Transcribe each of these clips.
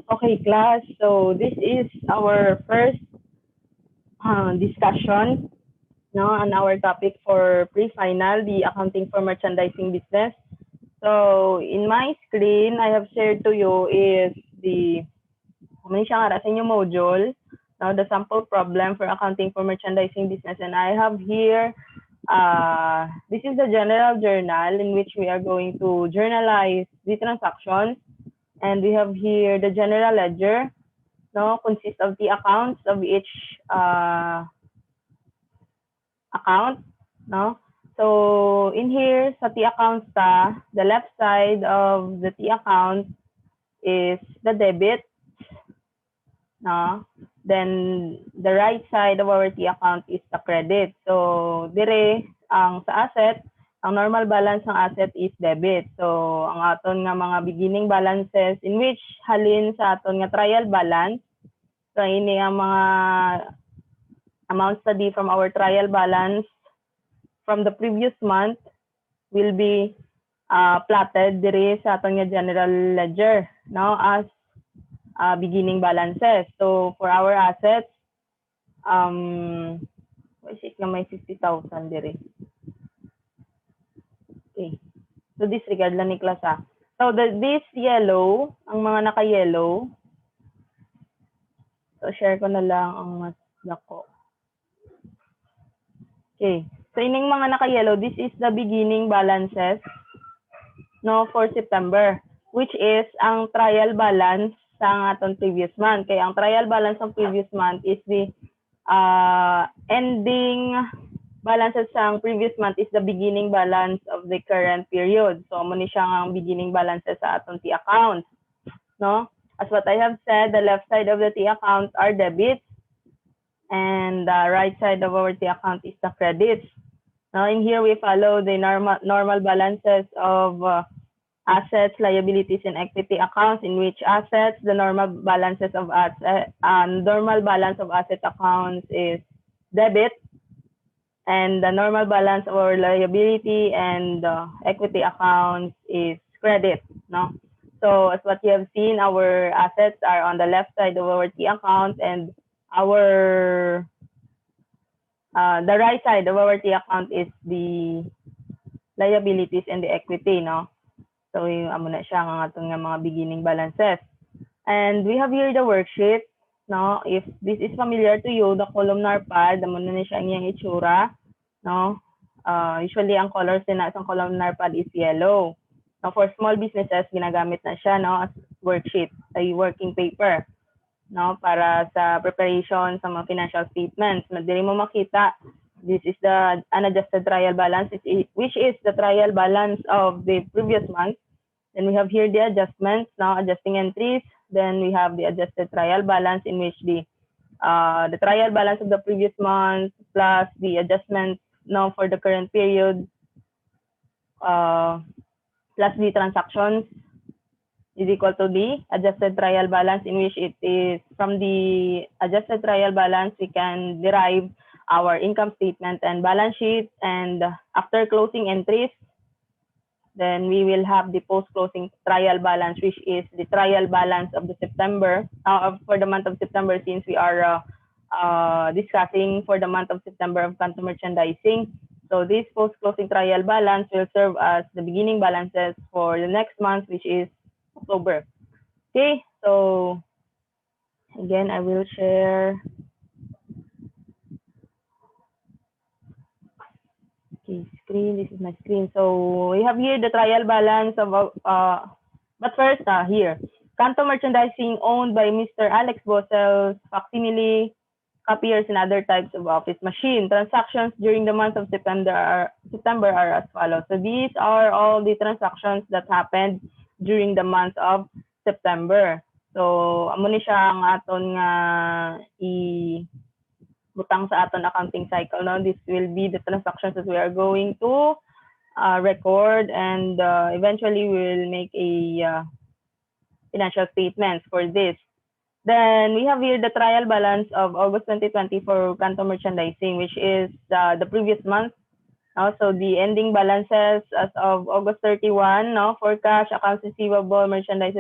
Okay, class. So this is our first discussion, no, on our topic for pre-final, the accounting for merchandising business. So in my screen, I have shared to you is the siya sa inyong module, no, the sample problem for accounting for merchandising business, and I have here. This is the general journal in which we are going to journalize the transactions, and we have here the general ledger, no, consists of the accounts of each account, no. So in here sa T accounts the left side of the T account is the debit, no. Then the right side of our T account is the credit. So dire ang sa asset, ang normal balance ng asset is debit. So ang aton nga mga beginning balances in which halin sa aton nga trial balance. So ini ang mga amount study from our trial balance from the previous month will be plotted dire sa aton nga general ledger, no, as beginning balances. So for our assets, isip nga may 60,000 dire. Okay. So disregard lang ni class ha. So this yellow, ang mga naka-yellow, so share ko na lang ang mas dako. Okay. So ining mga naka-yellow, this is the beginning balances, no, for September, which is ang trial balance sa aton previous month. Kaya ang trial balance ng previous month is the ending balances sa previous month is the beginning balance of the current period. So mo ni siya ang beginning balances sa aton T accounts, no? As what I have said, the left side of the T accounts are debits and the right side of our T account is the credits. Now in here we follow the normal balances of assets, liabilities, and equity accounts, in which assets, the normal balances of normal balance of asset accounts is debit, and the normal balance of our liability and equity accounts is credit, no? So as what you have seen, our assets are on the left side of our T account, and our the right side of our T account is the liabilities and the equity, no? So yung amo na siya ang atong mga beginning balances. And we have here the worksheet, no? If this is familiar to you, the columnar pad, amo na siya ang iyang itsura, no? Usually ang colors din na isang columnar pad is yellow. Now for small businesses, ginagamit na siya, no, as worksheet, ay working paper, no, para sa preparation sa mga financial statements. Madali mo makita, this is the unadjusted trial balance, which is the trial balance of the previous month. Then we have here the adjustments, now adjusting entries. Then we have the adjusted trial balance, in which the trial balance of the previous month plus the adjustments now for the current period plus the transactions is equal to the adjusted trial balance, in which it is from the adjusted trial balance we can derive our income statement and balance sheet, and after closing entries, then we will have the post-closing trial balance, which is the trial balance of the September, for the month of September, since we are discussing for the month of September of Kanto Merchandising. So this post-closing trial balance will serve as the beginning balances for the next month, which is October. Okay, so again, I will share. Okay, screen, this is my screen. So we have here the trial balance of, but first, here, Kanto Merchandising, owned by Mr. Alex Bosel, facsimile, copiers, and other types of office machine. Transactions during the month of September are as follows. So these are all the transactions that happened during the month of September. So amo ni siya ang aton nga butang sa aton accounting cycle. Now this will be the transactions that we are going to record, and eventually we will make a financial statements for this. Then we have here the trial balance of August 2020 for Kanto Merchandising, which is the previous month. So the ending balances as of August 31, no, for cash, accounts receivable, merchandise,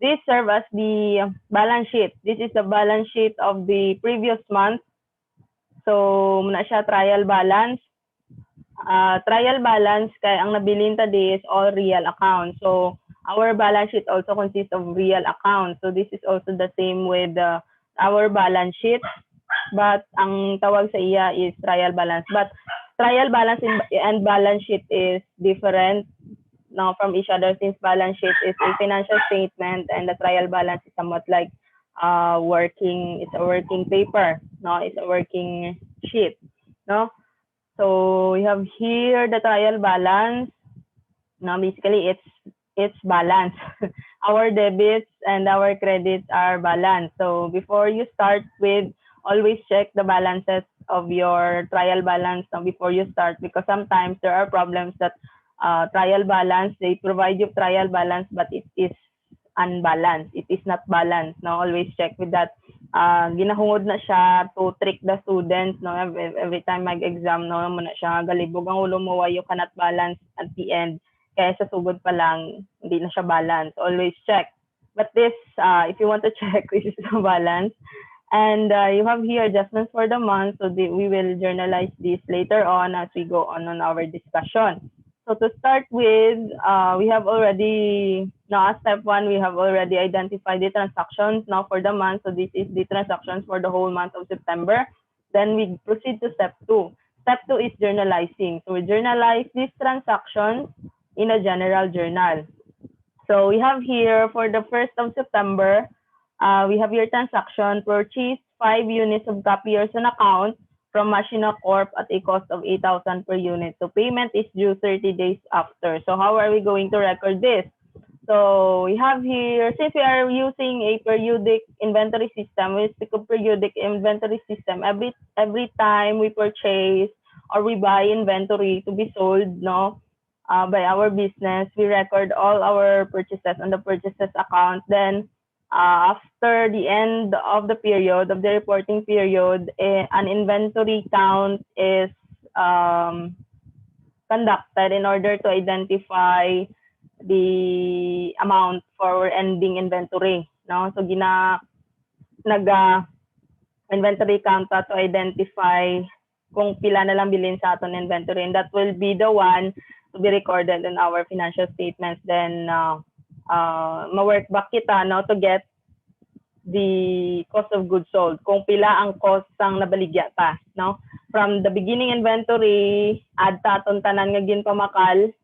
this serve as the balance sheet. This is the balance sheet of the previous month. So, muna siya trial balance. Trial balance, kaya ang nabilin tadi is all real accounts. So, our balance sheet also consists of real accounts. So, this is also the same with our balance sheet. But ang tawag sa iya is trial balance. But trial balance and balance sheet is different now from each other, since balance sheet is a financial statement and the trial balance is somewhat like it's a working paper, no? It's a working sheet, no? So we have here the trial balance. Now basically it's balance. Our debits and our credits are balanced. So before you start with, always check the balances of your trial balance now before you start, because sometimes there are problems that trial balance, they provide you trial balance, but it is unbalanced. It is not balanced. No, always check with that. Ginahungod na siya to trick the students, no, every time mag-exam, no, muna siya galibog ang ulo mo, why you cannot balance at the end, kaya sa sugod pa lang hindi na siya balance. Always check. But this, if you want to check, this is the balance. And you have here adjustments for the month, so we will journalize this later on as we go on our discussion. So to start with, we have already, now step 1, we have already identified the transactions now for the month. So this is the transactions for the whole month of September. Then we proceed to step 2. Step 2 is journalizing. So we journalize these transactions in a general journal. So we have here for the 1st of September, we have your transaction, purchase 5 units of copiers on account from Machina Corp at a cost of 8,000 per unit. So payment is due 30 days after. So how are we going to record this? So we have here, since we are using a periodic inventory system, we speak of periodic inventory system. Every time we purchase or we buy inventory to be sold, no, by our business, we record all our purchases on the purchases account. Then after the end of the period, of the reporting period, an inventory count is conducted in order to identify the amount for ending inventory. No? So nag-inventory count to identify kung pila na lang bilhin sa aton inventory, and that will be the one to be recorded in our financial statements. Then ma-work back kita, no, to get the cost of goods sold, kung pila ang cost sang nabaligya ta, no, from the beginning inventory add ta aton tanan nga ginpamakal,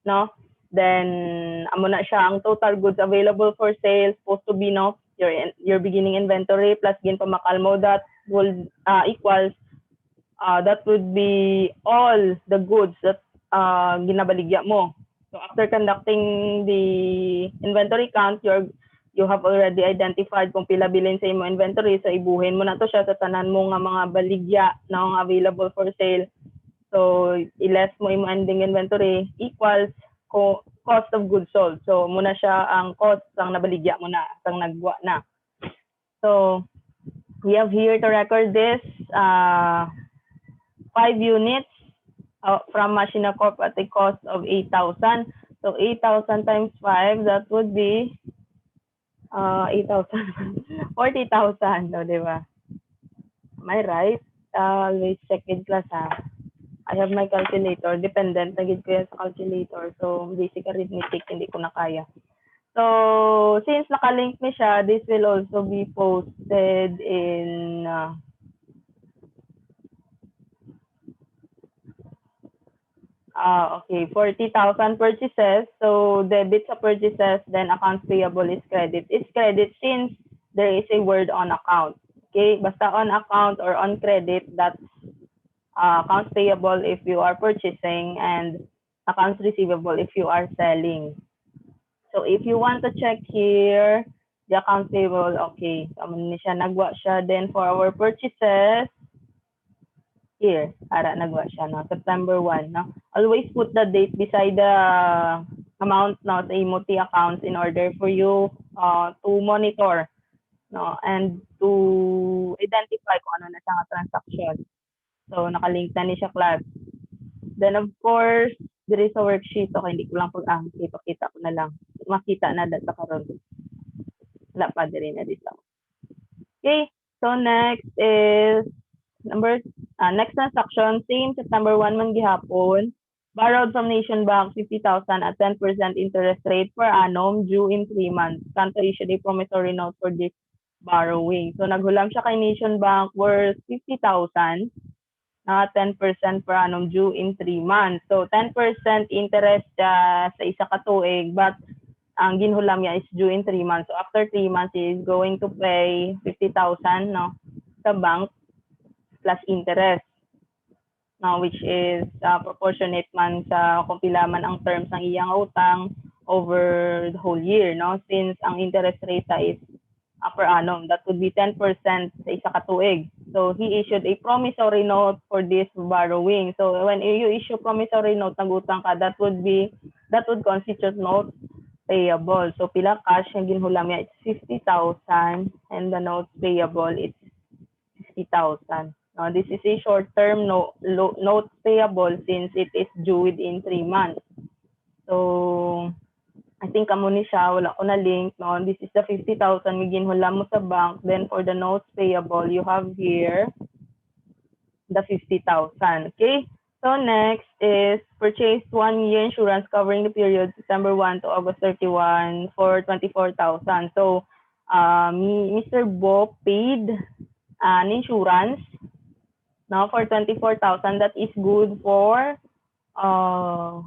no, then amo na siya ang total goods available for sale, supposed to be, no, your beginning inventory plus ginpamakal mo, that will equals that would be all the goods that ginabaligya mo. So after conducting the inventory count, you have already identified kung pila bilhin sa imo inventory, so ibuhin mo na to siya sa tanan mo nga mga baligya na available for sale. So i-less mo imo ending inventory equals cost of goods sold. So muna siya ang cost sang nabaligya mo na, sang nagwa na. So we have here to record this 5 units from Machina Corp at a cost of 8,000. So 8,000 times 5, that would be 8,000, 40,000, no, di ba? Am I right? Always check in class, ha? I have my calculator. Dependent, nagid ko yan sa calculator. So, basic arithmetic, hindi ko na kaya. So, since nakalink ni siya, this will also be posted in okay, 40,000 purchases. So, debit sa purchases, then accounts payable is credit. It's credit since there is a word on account. Okay, basta on account or on credit, that's accounts payable if you are purchasing, and accounts receivable if you are selling. So, if you want to check here, the accounts payable, okay, siya, nagwa siya. Then, for our purchases, here, nagwa siya, no? September 1, no? Always put the date beside the amount, no, sa Emoti accounts in order for you to monitor, no, and to identify kung ano na siya nga transaction. So, nakalink na ni siya, class. Then, of course, there is a worksheet. Okay, hindi ko lang ipakita ko na lang. Makita na data karon. Wala pa din na discount. Okay, so next is next transaction, same September 1 man gihapon, borrowed from Nation Bank 50,000 at 10% interest rate per annum due in 3 months. Kanto issued a promissory note for this borrowing. So naghulam siya kay Nation Bank worth 50,000 na 10% per annum due in 3 months. So 10% interest sa isa ka tuig, but ang ginhulam niya is due in 3 months. So after 3 months, he is going to pay 50,000 no, sa bank plus interest. No, which is proportionate man sa kung pila man ang terms ng iyang utang over the whole year. No? Since ang interest rate is per annum, that would be 10% sa isa ka tuig. So he issued a promissory note for this borrowing. So when you issue promissory note, nagutang ka, that would constitute note payable. So pila cash yung ginhulam niya, it's 50,000 and the note payable it's 50,000. Now this is a short-term note payable since it is due within 3 months. So I think amo ni siya, wala ko na link, no? This is the 50,000 may ginhulam mo sa bank. Then for the notes payable, you have here the 50,000. Okay? So next is purchase 1-year insurance covering the period September 1 to August 31 for 24,000. So Mr. Bo paid an insurance now for 24,000 that is good for 1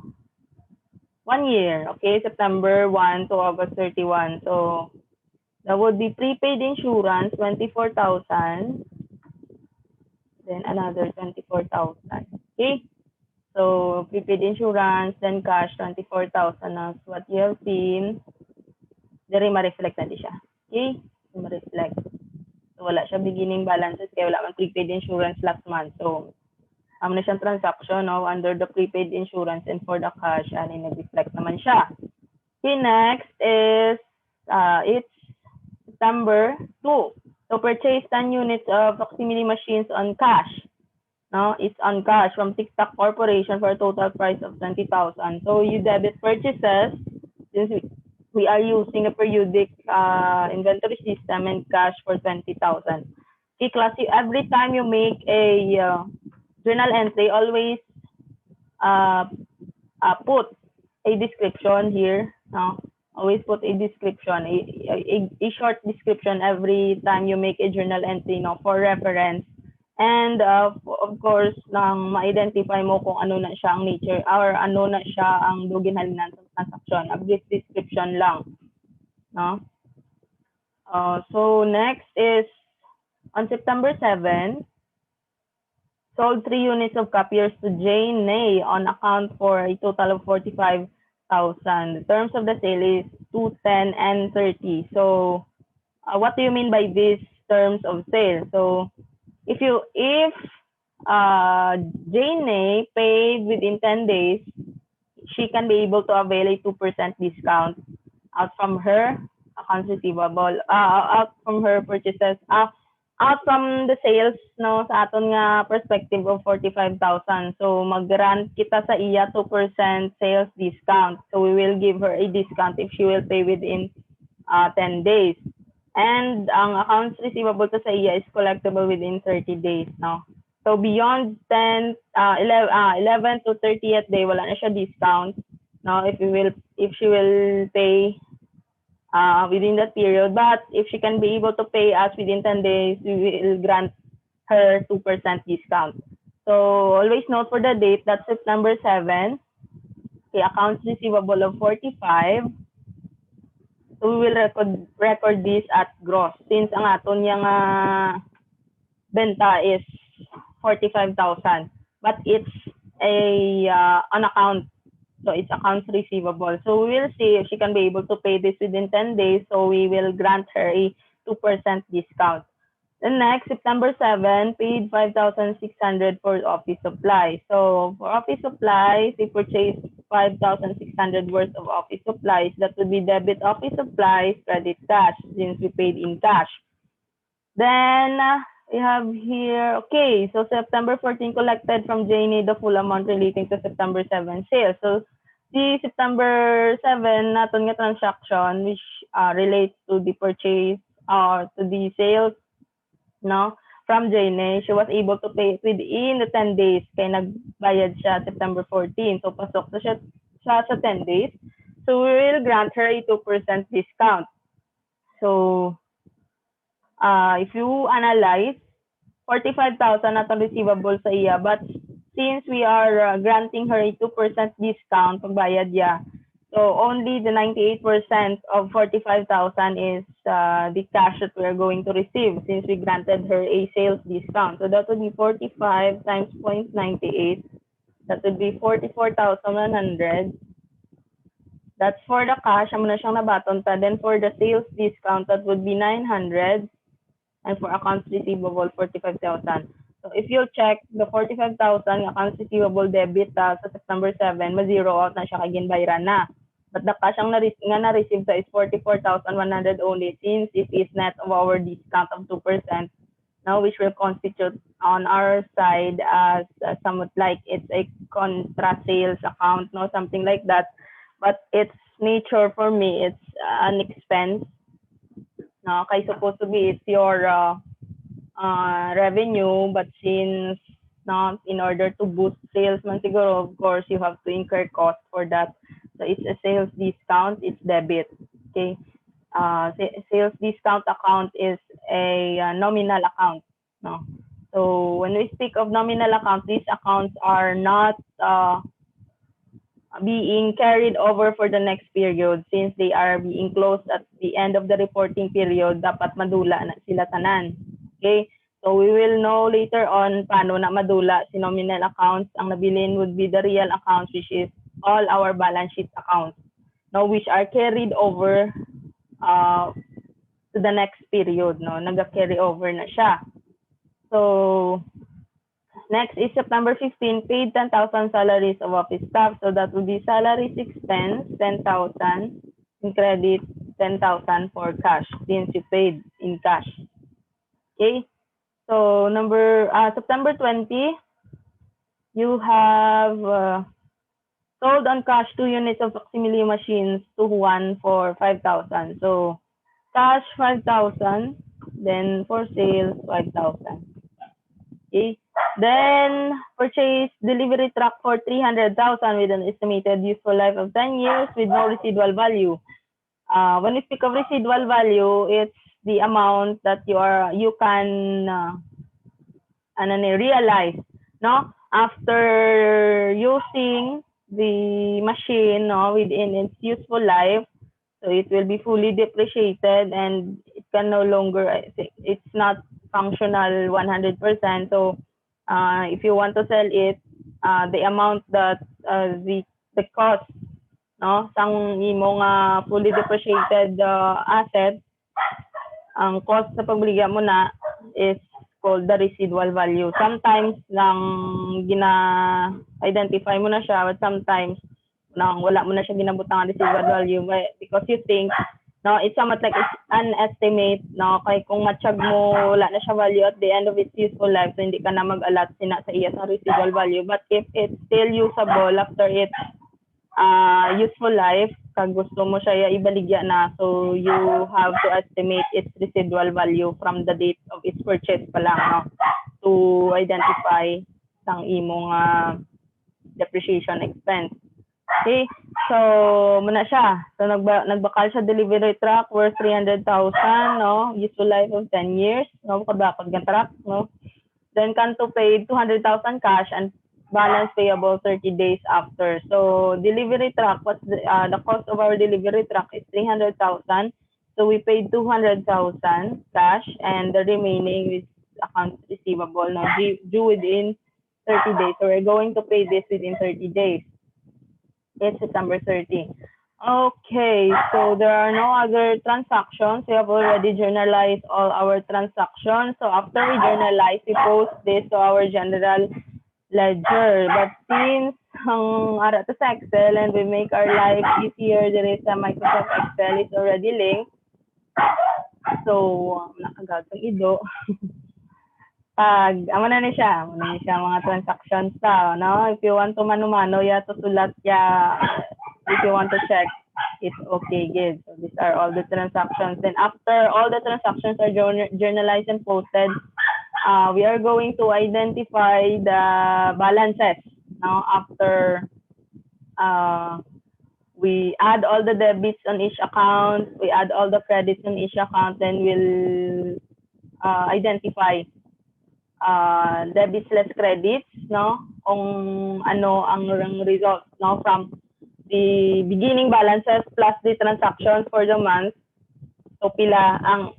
year. Okay, September 1 to August 31. So that would be prepaid insurance 24,000. Then another 24,000. Okay. So prepaid insurance, then cash 24,000 as what you have seen. Dari ma-reflect na di siya. Okay? Ma-reflect. So wala siya beginning balances kaya wala man prepaid insurance last month. So na siyang transaction no, under the prepaid insurance and for the cash ani nag-reflect naman siya. Okay, next is it's September 2. So purchase 10 units of facsimile machines on cash. No, it's on cash from TikTok Corporation for a total price of 20,000. So you debit purchases since we are using a periodic inventory system and cash for 20,000. Okay, class, every time you make a journal entry, always put a description here. No, always put a description, a short description every time you make a journal entry, no, for reference. And of course, nang ma-identify mo kung ano na siya ang nature or ano na siya ang ginhalinan sa transaction. A brief description lang. No? So next is on September 7, sold 3 units of copiers to Jane Nay on account for a total of 45,000. The terms of the sale is 210 and 30. So what do you mean by these terms of sale? So if Jane paid within 10 days, she can be able to avail a 2% discount out from her accounts receivable, out from her purchases, out from the sales, no, sa aton nga perspective of 45,000. So mag-grant kita sa iya 2% sales discount. So we will give her a discount if she will pay within 10 days. And ang accounts receivable to sa iya is collectible within 30 days, no? So beyond 11 to 30th day, wala na siya discount, no? If she will pay within that period, but if she can be able to pay us within 10 days, we will grant her 2% discount. So always note for the date, that's September 7. Okay, accounts receivable of 45. So we will record this at gross since ang aton yang benta is 45,000, but it's an account, so it's accounts receivable. So we will see if she can be able to pay this within 10 days. So we will grant her a 2% discount. The next, September 7, paid 5,600 for office supplies. So for office supplies, we purchased 5,600 worth of office supplies. That would be debit office supplies, credit cash, since we paid in cash. Then we have here, okay, so September 14 collected from Janie the full amount relating to September 7 sales. So the September 7 naton nga transaction, which relates to the purchase or to the sales, no, from Jane. She was able to pay it within the 10 days. Kaya nagbayad siya September 14. So, pasok na siya sa 10 days. So, we will grant her a 2% discount. So, if you analyze, 45,000 na itong receivable sa iya. But since we are granting her a 2% discount pagbayad niya, so only the 98% of 45,000 is the cash that we are going to receive since we granted her a sales discount. So that would be 45 times 0.98. That would be 44,100. That's for the cash. Amo na siyang nabaton pa. Then for the sales discount, that would be 900. And for accounts receivable, 45,000. So if you check the 45,000 accounts receivable debit sa September 7, ma-zero out na siya kay ginbayran na. But the cash ang na-receive sa is 44,100 only since it is net of our discount of 2%, now which will constitute on our side as somewhat like it's a contra sales account, no, something like that. But its nature for me, it's an expense. No, kay supposed to be it's your revenue, but since in order to boost sales man siguro, of course you have to incur cost for that. So it's a sales discount, it's debit. Okay, sales discount account is a nominal account. No, so when we speak of nominal account, these accounts are not being carried over for the next period since they are being closed at the end of the reporting period. Dapat madula na sila tanan. Okay, so we will know later on paano na madula si nominal accounts. Ang nabilin would be the real accounts, which is all our balance sheet accounts, no, which are carried over to the next period. No, naga-carry over na siya. So next is September 15, paid 10,000 salaries of office staff. So that would be salaries expense, 10,000, in credit, 10,000 for cash, since you paid in cash. Okay, so September 20, you have sold on cash 2 units of facsimile machines to one for 5,000. So cash 5,000, then for sales 5,000. Okay. Then purchase delivery truck for 300,000 with an estimated useful life of 10 years with no residual value. When we speak of residual value, it's the amount that you can realize, no, after using the machine, no, within its useful life. So it will be fully depreciated and it can no longer, it's not functional 100%. So if you want to sell it, the amount that the cost, no, sang imong fully depreciated asset, ang cost sa pagbaligya mo na is called the residual value. Sometimes lang gina-identify mo na siya, but sometimes nang wala mo na siya ginabutang ang residual value because you think, no, it's somewhat like an estimate, no, kay kung matsyag mo wala na siya value at the end of its useful life, so hindi ka na mag-allot sa iya sa residual value. But if it's still usable after its useful life, kag gusto mo siya ibaligya na, so you have to estimate its residual value from the date of its purchase pa lang, no, to identify sang imong depreciation expense. Okay, so muna siya. So nagbakal siya delivery truck worth 300,000, no, useful life of 10 years, no, kadakod gan truck, no. Then kanto paid 200,000 cash and balance payable 30 days after. So delivery truck, what's the cost of our delivery truck is 300,000. So we paid 200,000 cash and the remaining is accounts receivable, no, due within 30 days. So we're going to pay this within 30 days. It's September 30. Okay, so there are no other transactions. We have already journalized all our transactions. So after we journalize, we post this to our general ledger. But since ara to sa Excel and we make our life easier, there is a Microsoft Excel is already linked. So nakagatong ido. Amo na ni siya mga transactions ta, no? If you want to mano-mano ya to sulat ya, if you want to check it's okay, good. So these are all the transactions. Then after all the transactions are journalized and posted, we are going to identify the balances. Now, after we add all the debits on each account, we add all the credits on each account, then we'll identify debits less credits, no? Kung ano ang result, no? From the beginning balances plus the transactions for the month. So pila ang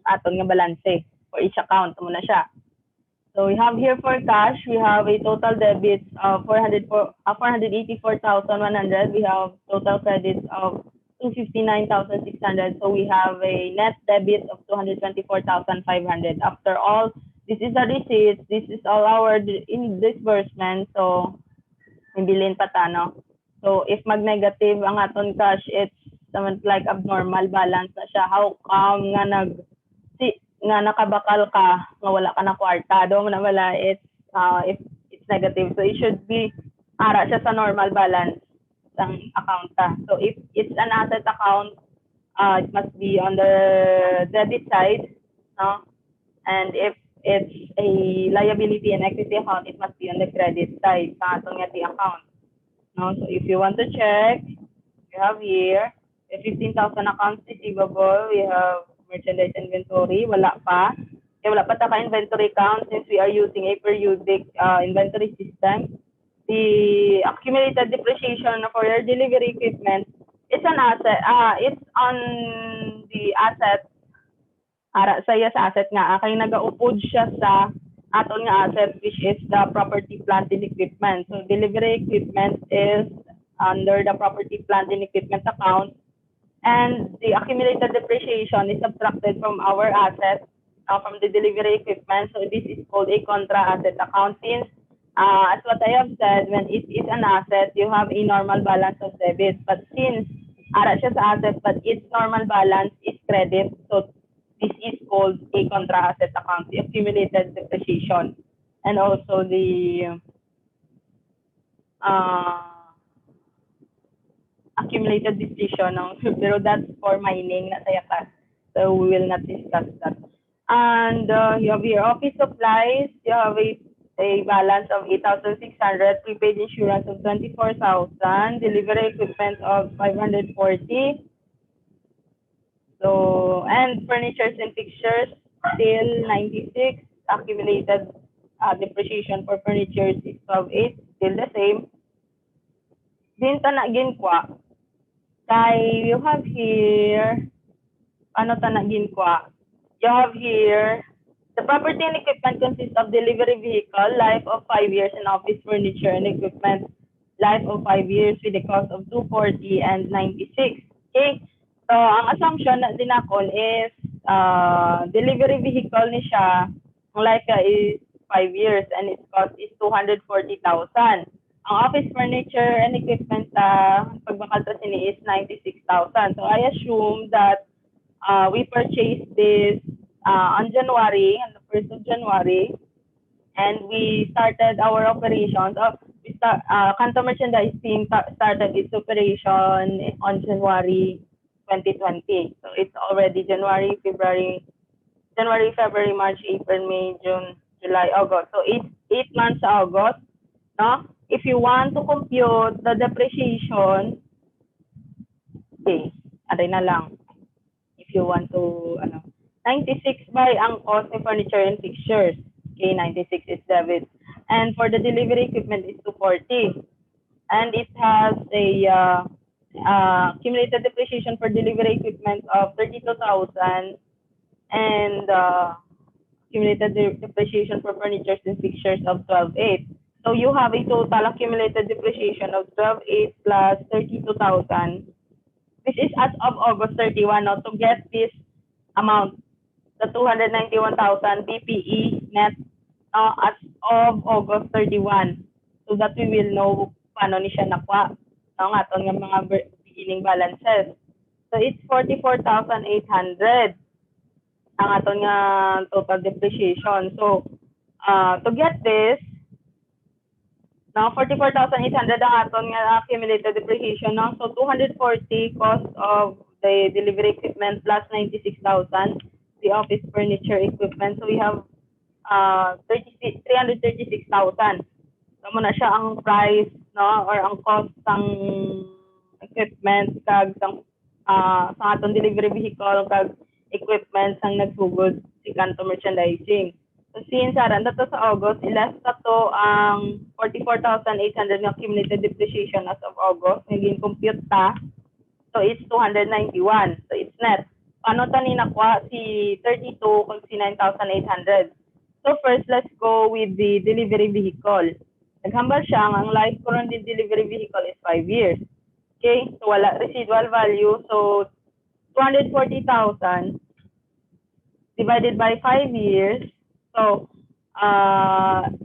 aton nga balance for each account muna siya. So we have here for cash, we have a total debits of 484,100. We have total credits of 259,600. So we have a net debit of 224,500. After all, this is the receipts. This is all our in disbursement. So bilin pa ta, no? So if mag-negative ang aton cash, it's something like abnormal balance na siya. How come nga nga nakabakal ka, nga wala ka na kwarta, do mo na wala, it's if it's negative. So it should be ara siya sa normal balance ng account ta. So if it's an asset account, it must be on the debit side, no? And if it's a liability and equity account, it must be on the credit side sa atong nga account. No? So if you want to check, you have here, 15,000 accounts receivable, we have merchandise inventory, wala pa. Kaya wala pa ta ka-inventory count since we are using a periodic inventory system. The accumulated depreciation for your delivery equipment is an asset. It's on the asset. Ara saya sa asset nga. Kay nagaupod siya sa aton nga asset which is the property, plant, and equipment. So delivery equipment is under the property, plant, and equipment account. And the accumulated depreciation is subtracted from our assets, from the delivery equipment. So this is called a contra asset account. Since, as what I have said, when it is an asset, you have a normal balance of debit. But since ara siya sa asset, but its normal balance is credit, so this is called a contra asset account, the accumulated depreciation. And also the accumulated depletion, pero that's for mining na saya class. So we will not discuss that. And you have your office supplies, you have a balance of 8,600, prepaid insurance of 24,000, delivery equipment of 540. So, and furnitures and fixtures, still 96, accumulated depreciation for furniture is 12,800, still the same. Din ta na ginkuha. Kay you have here, ano ta na ginkuha? You have here, the property and equipment consists of delivery vehicle, life of 5 years, and office furniture and equipment, life of 5 years with a cost of 240 and 96. Okay? So, ang assumption na dinakon is delivery vehicle ni siya, ang life is 5 years and its cost is 240,000. Ang office furniture and equipment pagbakal sa sini is 96,000. So I assume that we purchased this on January, on the 1st of January, and we started our operations. Kanto Merchandise team started its operation on January 2020. So it's already January, February, March, April, May, June, July, August. So 8 months August, no? If you want to compute the depreciation, okay, aray na lang. If you want to, 96 by ang cost of furniture and fixtures. Okay, 96 is debit. And for the delivery equipment is 240. And it has a accumulated depreciation for delivery equipment of 32,000 and accumulated depreciation for furniture and fixtures of 12,800. So you have a total accumulated depreciation of 12,800 plus 32,000. This is as of August 31. Now to get this amount, the 291,000 BPE net as of August 31, so that we will know paano ni siya nakuha ng aton nga mga beginning balances. So it's 44,800 ang aton nga total depreciation. So to get this, Now, 44,800 ang aton nga accumulated depreciation. No? So, 240 cost of the delivery equipment plus 96,000 the office furniture equipment. So, we have 336,000. So, muna siya ang price, no, or ang cost ng equipment kag sa aton delivery vehicle kag equipment sang nagsugod si kanto merchandising. So, since aran to sa August, ilas na to ang 44,800 na accumulated depreciation as of August. Naging compute ta. So, it's 291. So, it's net. Paano ta ni nakuha si 32 kung si 9,800? So, first, let's go with the delivery vehicle. Naghambal siya ang life current delivery vehicle is 5 years. Okay? So, wala residual value. So, 240,000 divided by 5 years. So,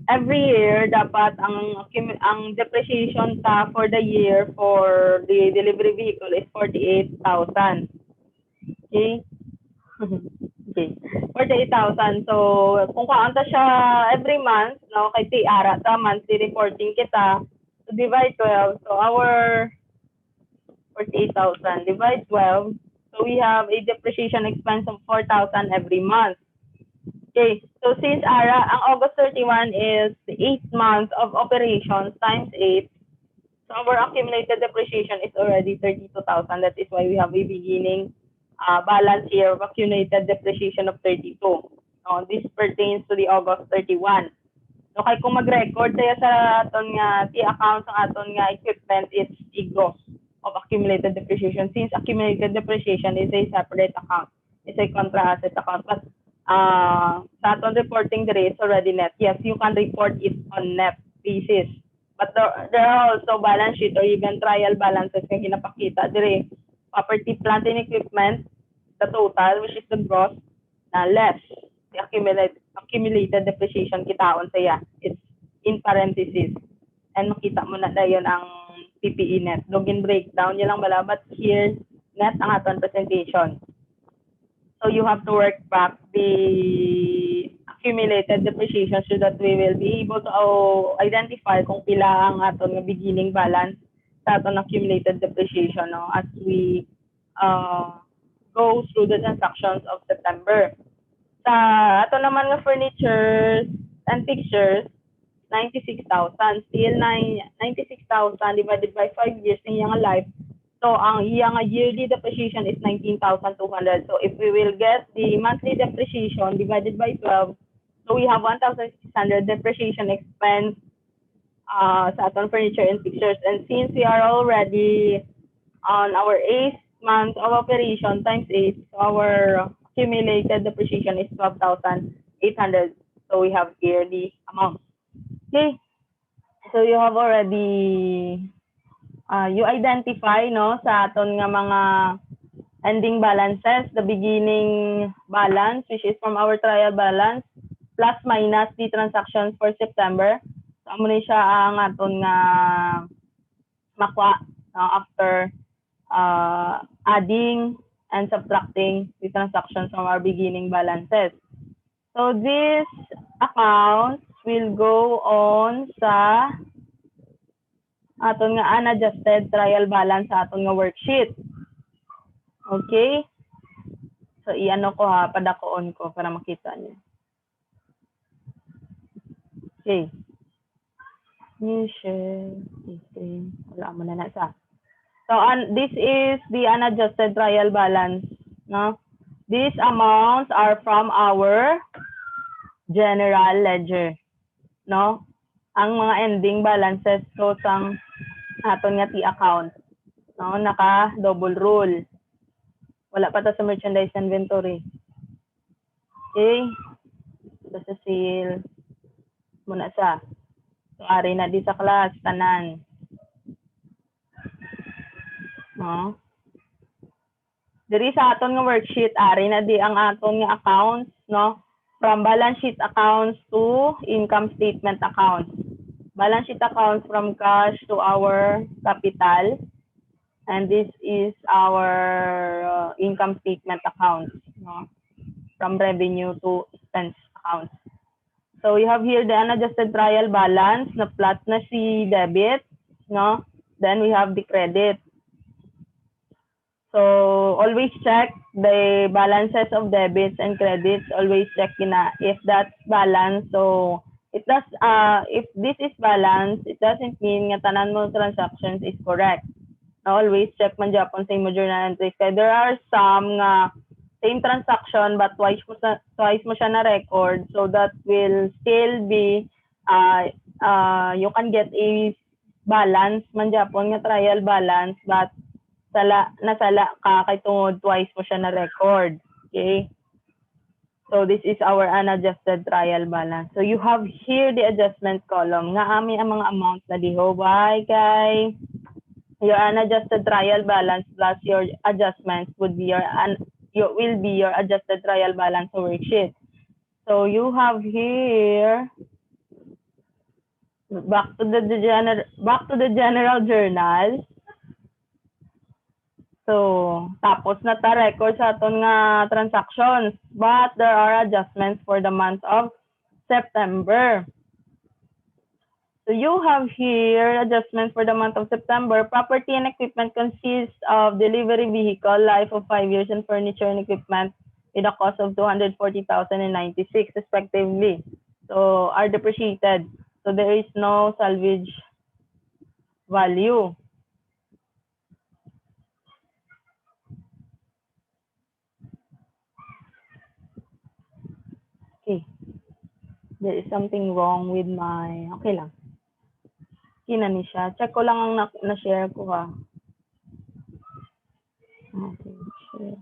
every year, dapat ang depreciation ta for the year for the delivery vehicle is 48,000. Okay? Okay. 48,000. So, kung kaanta siya every month, no, kay TIARA ta, monthly reporting kita, so divide 12. So, our 48,000 divide 12. So, we have a depreciation expense of 4,000 every month. Okay. So, since ARA, ang August 31 is 8 months of operations times 8. So, our accumulated depreciation is already 32,000. That is why we have a beginning balance here of accumulated depreciation of 32. This pertains to the August 31. So, kay kung mag-record tayo sa aton nga T-account sa aton nga equipment, it's the gross of accumulated depreciation. Since accumulated depreciation is a separate account, it's a contra asset account. But sa aton reporting there is already net. Yes, you can report it on net basis. But there are also balance sheet or even trial balances na ginapakita dire. Property, plant, and equipment, the total, which is the gross, less the accumulated depreciation kitaon saya. It's in parentheses. And makita mo na dayon ang PPE net. Login breakdown, yun lang bala. But here, net ang aton presentation. So you have to work back the accumulated depreciation so that we will be able to identify kung pila ang aton nga beginning balance sa aton accumulated depreciation, no, as we go through the transactions of September. Sa ato naman nga furniture and fixtures, 96,000. Still 96,000 divided by 5 years ng iyang life. So, ang iyang yearly depreciation is 19,200. So, if we will get the monthly depreciation divided by 12, so we have 1,600 depreciation expense sa aton furniture and fixtures. And since we are already on our 8th month of operation times 8, so our accumulated depreciation is 12,800. So, we have here the amount. Okay. So, you have already you identify, no, sa aton nga mga ending balances, the beginning balance, which is from our trial balance, plus minus the transactions for September. So, amo ni siya ang aton nga makwa after adding and subtracting the transactions from our beginning balances. So, these accounts will go on sa aton nga unadjusted trial balance sa aton nga worksheet. Okay? So, iano ko ha, padakoon ko para makita niyo. Okay. New share. Wala mo na sa. So, this is the unadjusted trial balance. No? These amounts are from our general ledger. No? Ang mga ending balances so sang aton nga T-account. No? Naka double rule. Wala pa ta sa merchandise inventory. Okay? So, sa sale. Muna sa. So, ari na di sa class. Tanan. No? Diri sa aton nga worksheet, ari na di ang aton nga accounts, no? From balance sheet accounts to income statement accounts. Balance sheet accounts from cash to our capital. And this is our income statement accounts, no? From revenue to expense accounts. So you have here the unadjusted trial balance na plot na si debit, no? Then we have the credit. So always check the balances of debits and credits. Always check na if that's balance. So it does if this is balance, it doesn't mean nga tanan mo transactions is correct. Always check man Japon sa imo journal entries. Kaya there are some nga same transaction but twice mo siya na record, so that will still be you can get a balance man Japon nga trial balance, but nasala ka kay tungod twice mo siya na record. Okay, so this is our unadjusted trial balance. So you have here the adjustment column nga ami ang mga amount na diho by kay your unadjusted trial balance plus your adjustments would be will be your adjusted trial balance worksheet. So you have here back to the general journal. So tapos na ta record sa aton nga transactions, but there are adjustments for the month of September. So you have here adjustments for the month of September. Property and equipment consists of delivery vehicle, life of 5 years, and furniture and equipment with a cost of 240,096 respectively. So are depreciated. So there is no salvage value. Okay. There is something wrong with my... Okay lang. Kina ni siya. Check ko lang ang na-share ko ha. Okay, share.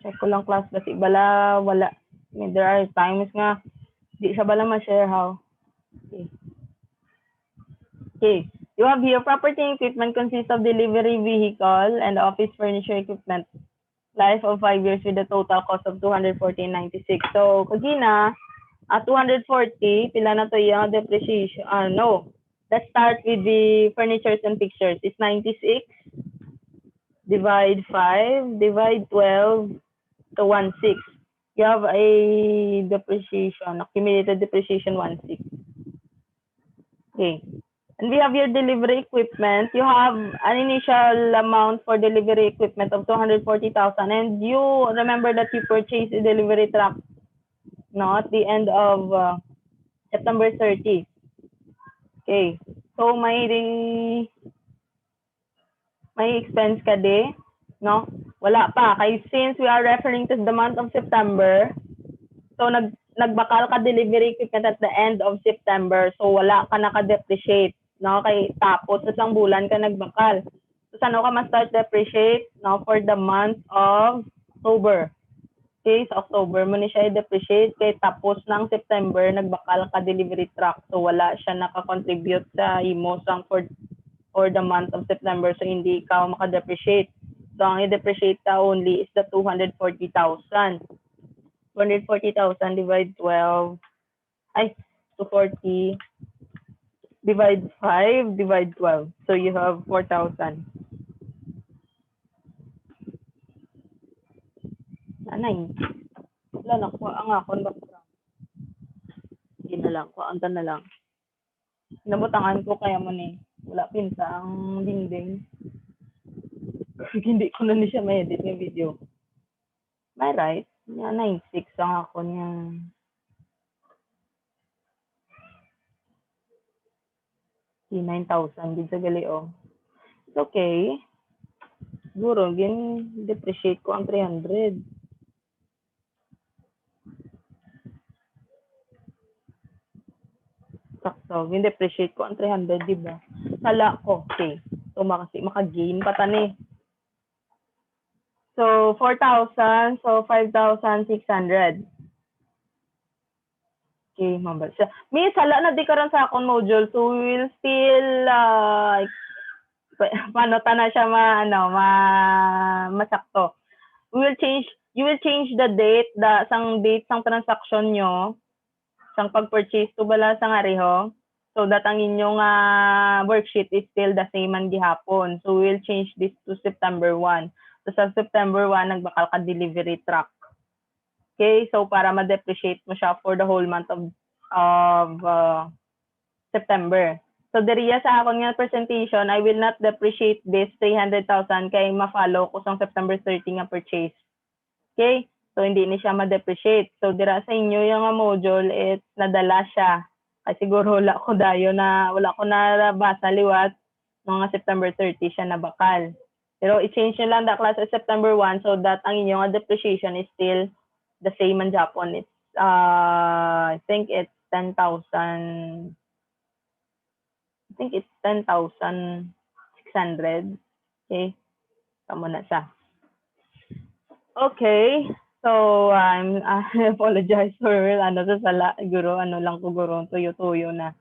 Check ko lang class kasi bala wala. There are times nga di siya bala ma-share how. Okay. Okay. You have here property and equipment consists of delivery vehicle and office furniture equipment. Life of 5 years with a total cost of 214.96. So kagina 240, pila na to yung depreciation. No. Let's start with the furnitures and fixtures. It's 96. Divide 5. Divide 12 to 16. You have a depreciation, accumulated depreciation 16. Okay. And we have your delivery equipment. You have an initial amount for delivery equipment of 240,000. And you remember that you purchased a delivery truck at the end of September 30. Okay. So may expense ka di, no? Wala pa. Kaya since we are referring to the month of September, so nagbakal ka delivery equipment at the end of September. So wala ka naka-depreciate, no? Kay tapos isang bulan ka nagbakal. So saan ka ma-start depreciate, no? For the month of October. Okay, sa October mo ni siya i-depreciate, kay tapos ng September, nagbakal ka delivery truck. So wala siya naka-contribute sa imo sang for the month of September. So hindi ka maka-depreciate. So ang i-depreciate ka only is the 240,000. 240,000 divide 12. 240 divide 5 divide 12. So you have 4,000. Anay. Wala na ko ang akon background. Hindi na lang ko, anta na lang. Nabutangan ko kaya mo ni wala pinsa ang dingding. Hindi ko na ni siya ma-edit yung video. May right? Yan, 96 ang ako niya. Si 9,000 din sa gali, oh. It's okay. Siguro, depreciate ko ang 300. Sakto, depreciate ko ang 300, di ba? Sala ko, okay. So, maka-gain pa tani. So, 4,000. So, 5,600. Okay, mabal siya. May sala na di karon sa akong module. So, we will still, paano ta na siya masakto. You will change the date, sang transaction nyo, sang pag-purchase to bala sang ariho. So that ang inyong worksheet is still the same man gihapon. So we'll change this to September 1. So sa September 1, nagbakal ka delivery truck. Okay, so para ma-depreciate mo siya for the whole month of September. So diriya sa akon nga presentation, I will not depreciate this 300,000 kay ma-follow ko sa September 30 nga purchase. Okay? So hindi ni siya ma-depreciate. So dira sa inyo yung module, it's nadala siya. Kasi siguro wala ko nabasa liwat mga September 30 siya nabakal. Pero i-change nyo lang the class sa September 1 so that ang inyong depreciation is still the same in Japan. It's I think it's 10,000. I think it's 10,600. Okay. Tama na siya. Okay. So I apologize for sa sala guro lang ko guro tuyo-tuyo na.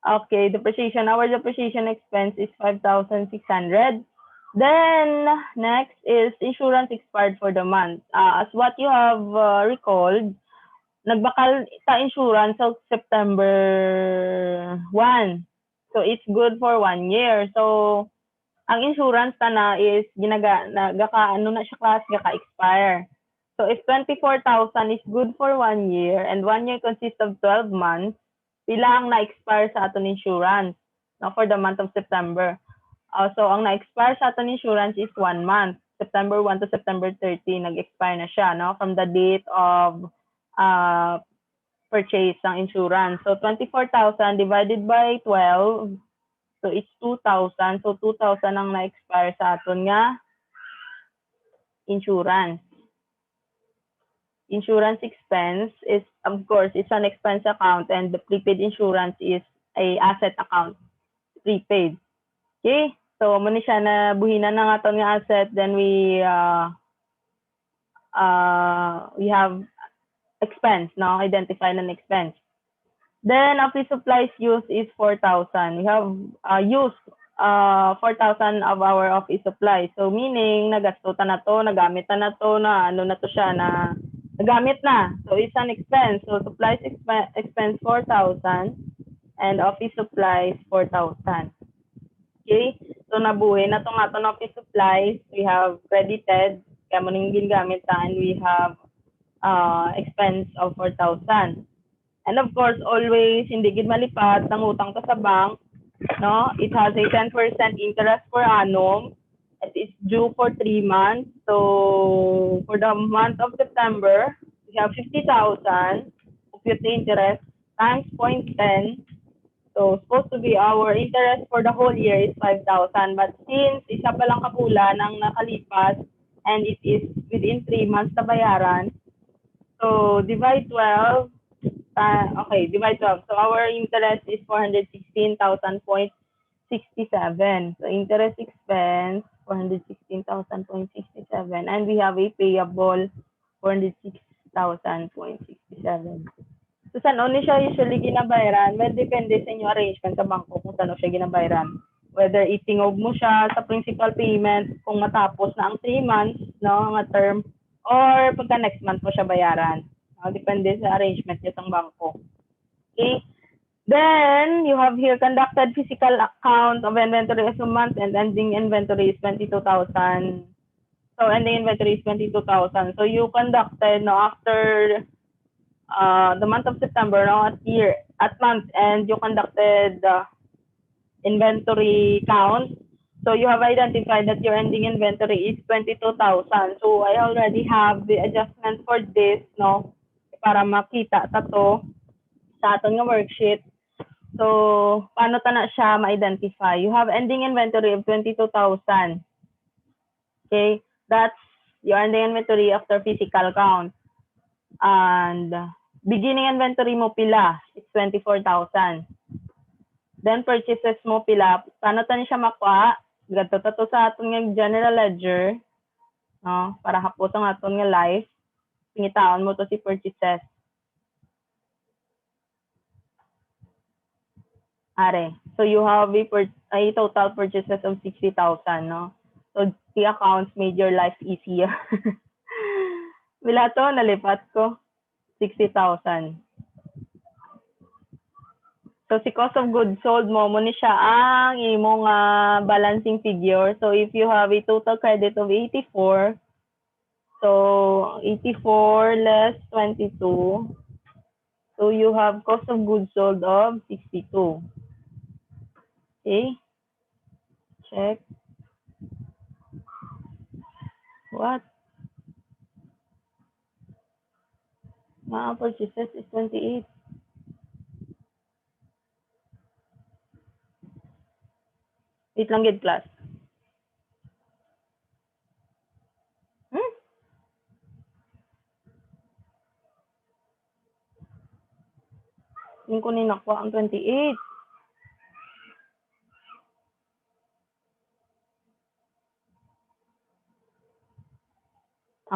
Okay, depreciation. Our depreciation expense is 5,600. Then next is insurance expired for the month. As what you have recalled, nagbakal ta insurance sa September 1. So it's good for 1 year. So ang insurance na is gaka-expire. So if 24,000 is good for 1 year and 1 year consists of 12 months, pila ang na-expire sa aton insurance for the month of September. So ang na-expire sa aton insurance is 1 month. September 1 to September 30, nag-expire na siya from the date of purchase ng insurance. So 24,000 divided by 12, so it's 2,000. So 2,000 ang na-expire sa aton nga insurance. Insurance expense is, of course, it's an expense account, and the prepaid insurance is a asset account, prepaid. Okay? So, muna siya na buhinan na nga nga asset, then we have expense, identify an expense. Then, office supplies used is 4,000. We have used 4,000 of our office supplies. So, meaning, nagasto na to, nagamit na to, nagamit na. So, it's an expense. So, supplies expense 4,000 and office supplies 4,000. Okay? So, nabuhay na itong aton office supplies. We have credited, kaya mo nang gingamit and we have expense of 4,000. And of course, always, hindi gid malipat ng utang to sa bank. It has a 10% interest per annum. It is due for 3 months. So, for the month of September, we have 50,000. Compute the interest times 0.10. So, supposed to be our interest for the whole year is 5,000. But since isa pa lang kabulan ang nakalipas and it is within 3 months na bayaran, so divide 12. Divide 12. So, our interest is 416,000.67. So, interest expense, 416,000.67. And we have a payable, 406,000.67. So, saan siya usually ginabayaran? Well, depende sa inyo arrangement sa bangko kung saan siya ginabayaran. Whether itingob mo siya sa principal payment kung matapos na ang 3 months, nga term, or pagka next month mo siya bayaran. Depende sa arrangement niya sa bangko. Okay? Then, you have here conducted physical account of inventory as a month and ending inventory is 22,000. So, ending inventory is 22,000. So, you conducted after the month of September, at month end, you conducted inventory count. So, you have identified that your ending inventory is 22,000. So, I already have the adjustment for this, para makita to sa aton nga worksheet. So, paano na siya ma-identify? You have ending inventory of 22,000. Okay? That's your ending inventory after physical count. And beginning inventory mo pila, it's 24,000. Then purchases mo pila, paano na siya makuha? Ganito to sa aton nga general ledger, para hapotong aton nga life. Pingitaon mo to si purchases. So you have a total purchases of 60,000, So the accounts made your life easier. Wala to, nalipat ko. 60,000. So si cost of goods sold mo ni siya ang imong balancing figure. So if you have a total credit of 84, So 84 less 22. So you have cost of goods sold of 62. Okay? Check. What? Purchases is 28. Wait lang gid class. Yung ko nakuha ang 28.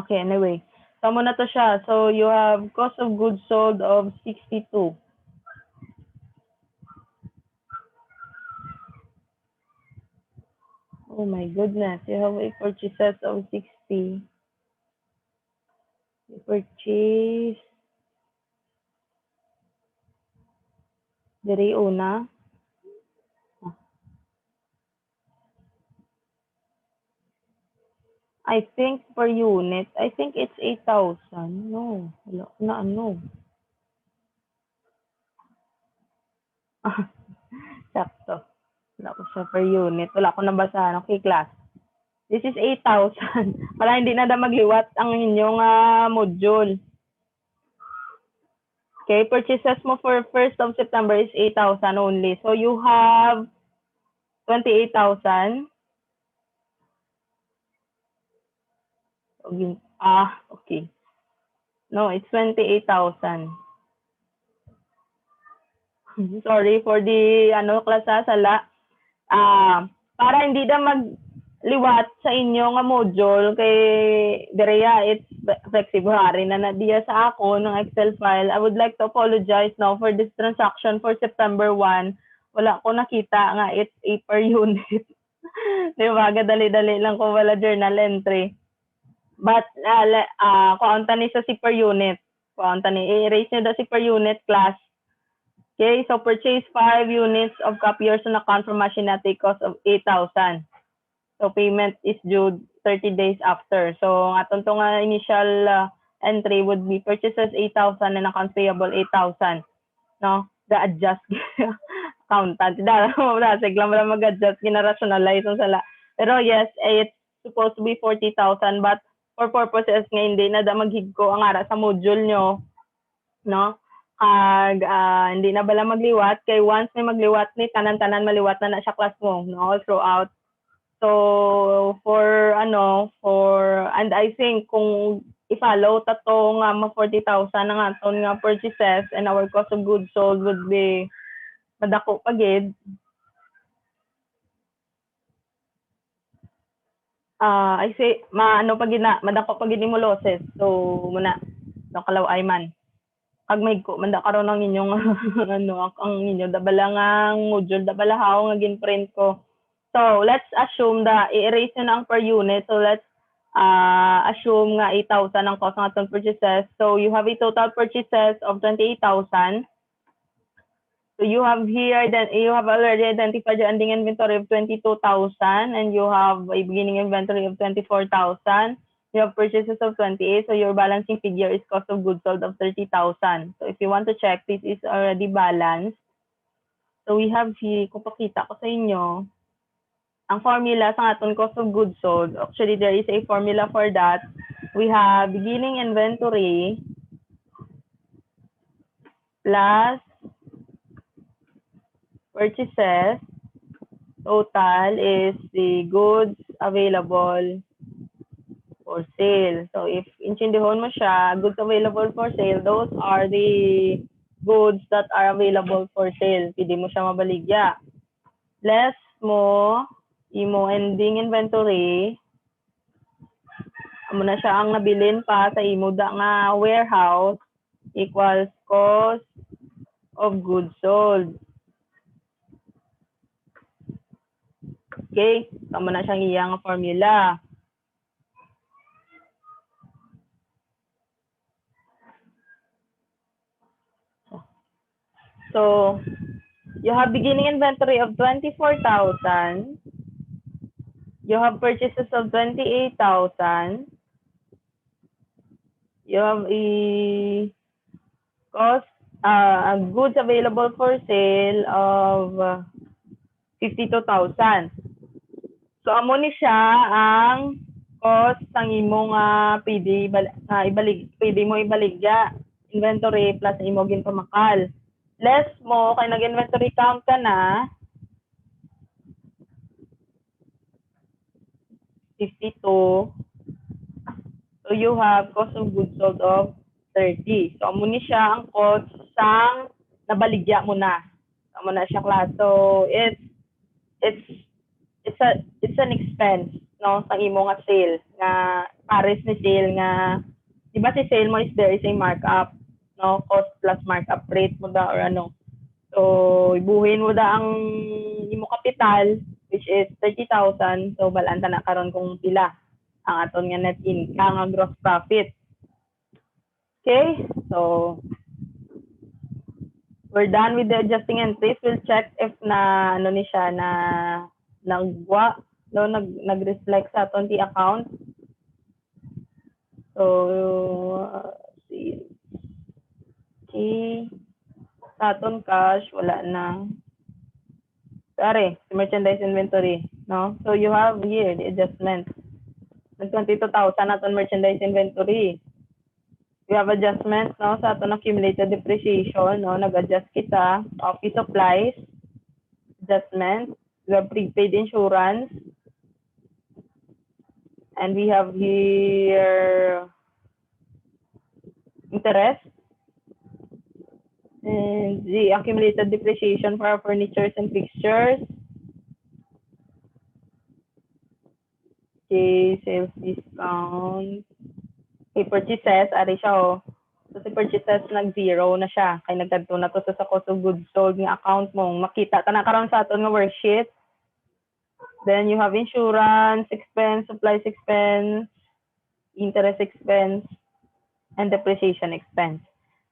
Okay, anyway. Tama na to siya. So you have cost of goods sold of 62. Oh my goodness. You have a purchases of 60. You purchase Diri una. I think per unit, I think it's 8,000. No, wala na ano. Sakto. Wala ko siya per unit. Wala ko nabasahan. Okay, class. This is 8,000. Para hindi na magliwat ang inyong module. Okay, purchases mo for 1st of September is 8,000 only. So you have 28,000. Okay. No, it's 28,000. Sorry for the klasa sala. Para hindi na magliwat sa inyo nga module kay Derea, it's February na diya sa ako ng Excel file. I would like to apologize now for this transaction for September 1. Wala ko nakita nga it's a per unit. Diba? Dali-dali lang ko wala journal entry. But kaunta ni sa si per unit. Kaunta ni i-erase niyo daw si per unit class. Okay, so purchase 5 units of copiers on account from Machinate cost of 8,000. So payment is due 30 days after. So atong to nga initial entry would be purchases 8,000 and accounts payable 8,000. No? The-adjust accountant. Wala, siglang wala mag-adjust, gina-rationalize sala. Pero yes, it's supposed to be 40,000 but for purposes nga hindi na da maghigko ang ara sa module nyo. No? Hindi na bala magliwat kay once may magliwat ni tanan-tanan maliwat na siya class mo no all throughout. So and I think kung i-follow tato nga 40,000 nga aton nga purchases and our cost of goods sold would be madako pagid. I say madako pagid nimo losses. So muna no kalaway man. Pag may ko manda karon ang inyong ang inyo dabalangang module dabalahaw nga ginprint ko. So let's assume that i-erase na ang per unit. So let's assume nga 8,000 ang cost ng atong purchases. So you have a total purchases of 28,000. So you have already identified your ending inventory of 22,000 and you have a beginning inventory of 24,000. You have purchases of 28, so your balancing figure is cost of goods sold of 30,000. So if you want to check, this is already balanced. So we have here, kung pakita ko sa inyo, ang formula sa aton cost of goods sold. Actually, there is a formula for that. We have beginning inventory plus purchases. Total is the goods available for sale. So if intindihon mo siya, goods available for sale, those are the goods that are available for sale. Pwede mo siya mabaligya. Less mo, imo ending inventory, amo na siya ang nabilin pa sa imo da nga warehouse equals cost of goods sold. Okay, amo na siyang iyang formula. So, you have beginning inventory of 24,000. You have purchases of 28,000. You have a cost, goods available for sale of 52,000. So amo ni siya ang cost sang imong pwede mo ibaligya inventory plus imo ginpamakal. Less mo kay nag-inventory count ka na 52. So you have cost of goods sold of 30. So amo ni siya ang cost sang nabaligya mo na. Amo na siya class. So it's an expense no sa imo nga sale nga pares ni sale nga di ba si sale mo is there is a markup no cost plus markup rate mo da or ano. So ibuhin mo da ang imo kapital which is 30,000. So balanta na karon kung pila ang aton nga net income nga gross profit. Okay? So we're done with the adjusting entries. We'll check if na ano ni siya na nagwa no nag-reflect sa aton ti account. So see. Okay. Sa aton cash wala na. Sorry, merchandise inventory, no? So you have here the adjustment. Nag 22,000 aton merchandise inventory. We have adjustments no sa aton accumulated depreciation no nag-adjust kita office supplies adjustment. We have prepaid insurance. And we have here interest and the accumulated depreciation for our furnitures and fixtures. Okay, sales discount. Okay, purchases, ari siya oh. So si purchases nag-zero na siya. Kaya nagkadto na to sa cost of goods sold ng account mo. Makita ka na karon sa aton nga worksheet. Then you have insurance expense, supplies expense, interest expense, and depreciation expense.